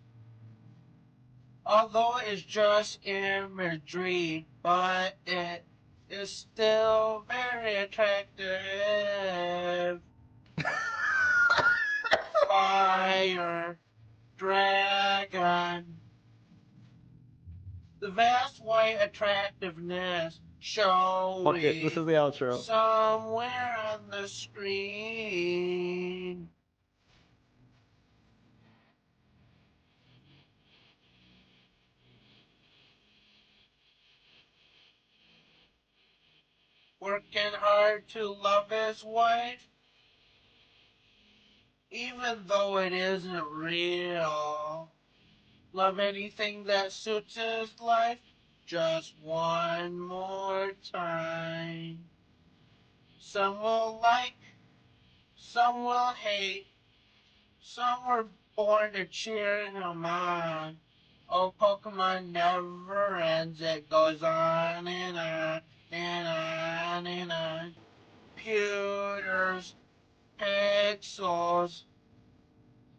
Although it's just imagery, but it is still very attractive. Fire, dragon. The vast white attractiveness showing Fuck it. This is the outro. somewhere on the screen. Working hard to love his wife, even though it isn't real. Love anything that suits his life, just one more time. Some will like, some will hate, some were born to cheer him on. Oh, Pokemon never ends, it goes on and on and on and on. Computers, pixels,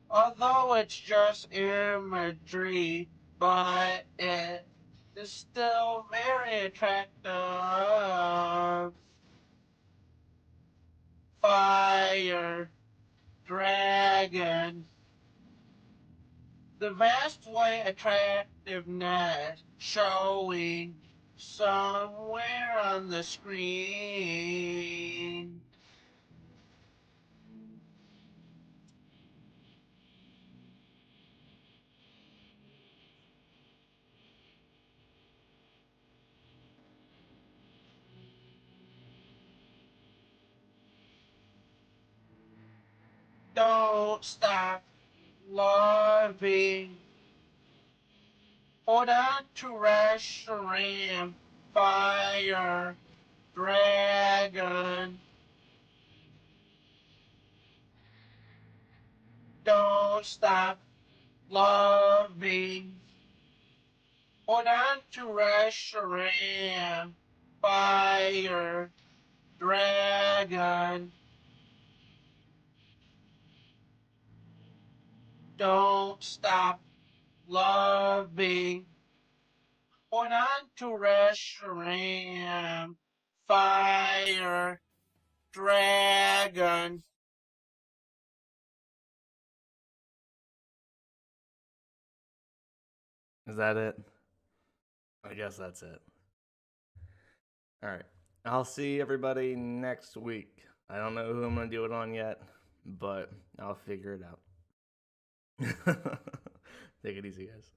although it's just imagery, but it is still very attractive. Fire, dragon, the vast white attractiveness showing somewhere on the screen. Don't stop loving. Hold on to RESHIRAM. Fire, dragon. Don't stop loving. Hold on to RESHIRAM. Fire, dragon. Don't stop loving. Hold on to RESHIRAM. Fire, dragon. Is that it? I guess that's it. All right. I'll see everybody next week. I don't know who I'm going to do it on yet, but I'll figure it out. Take it easy, guys.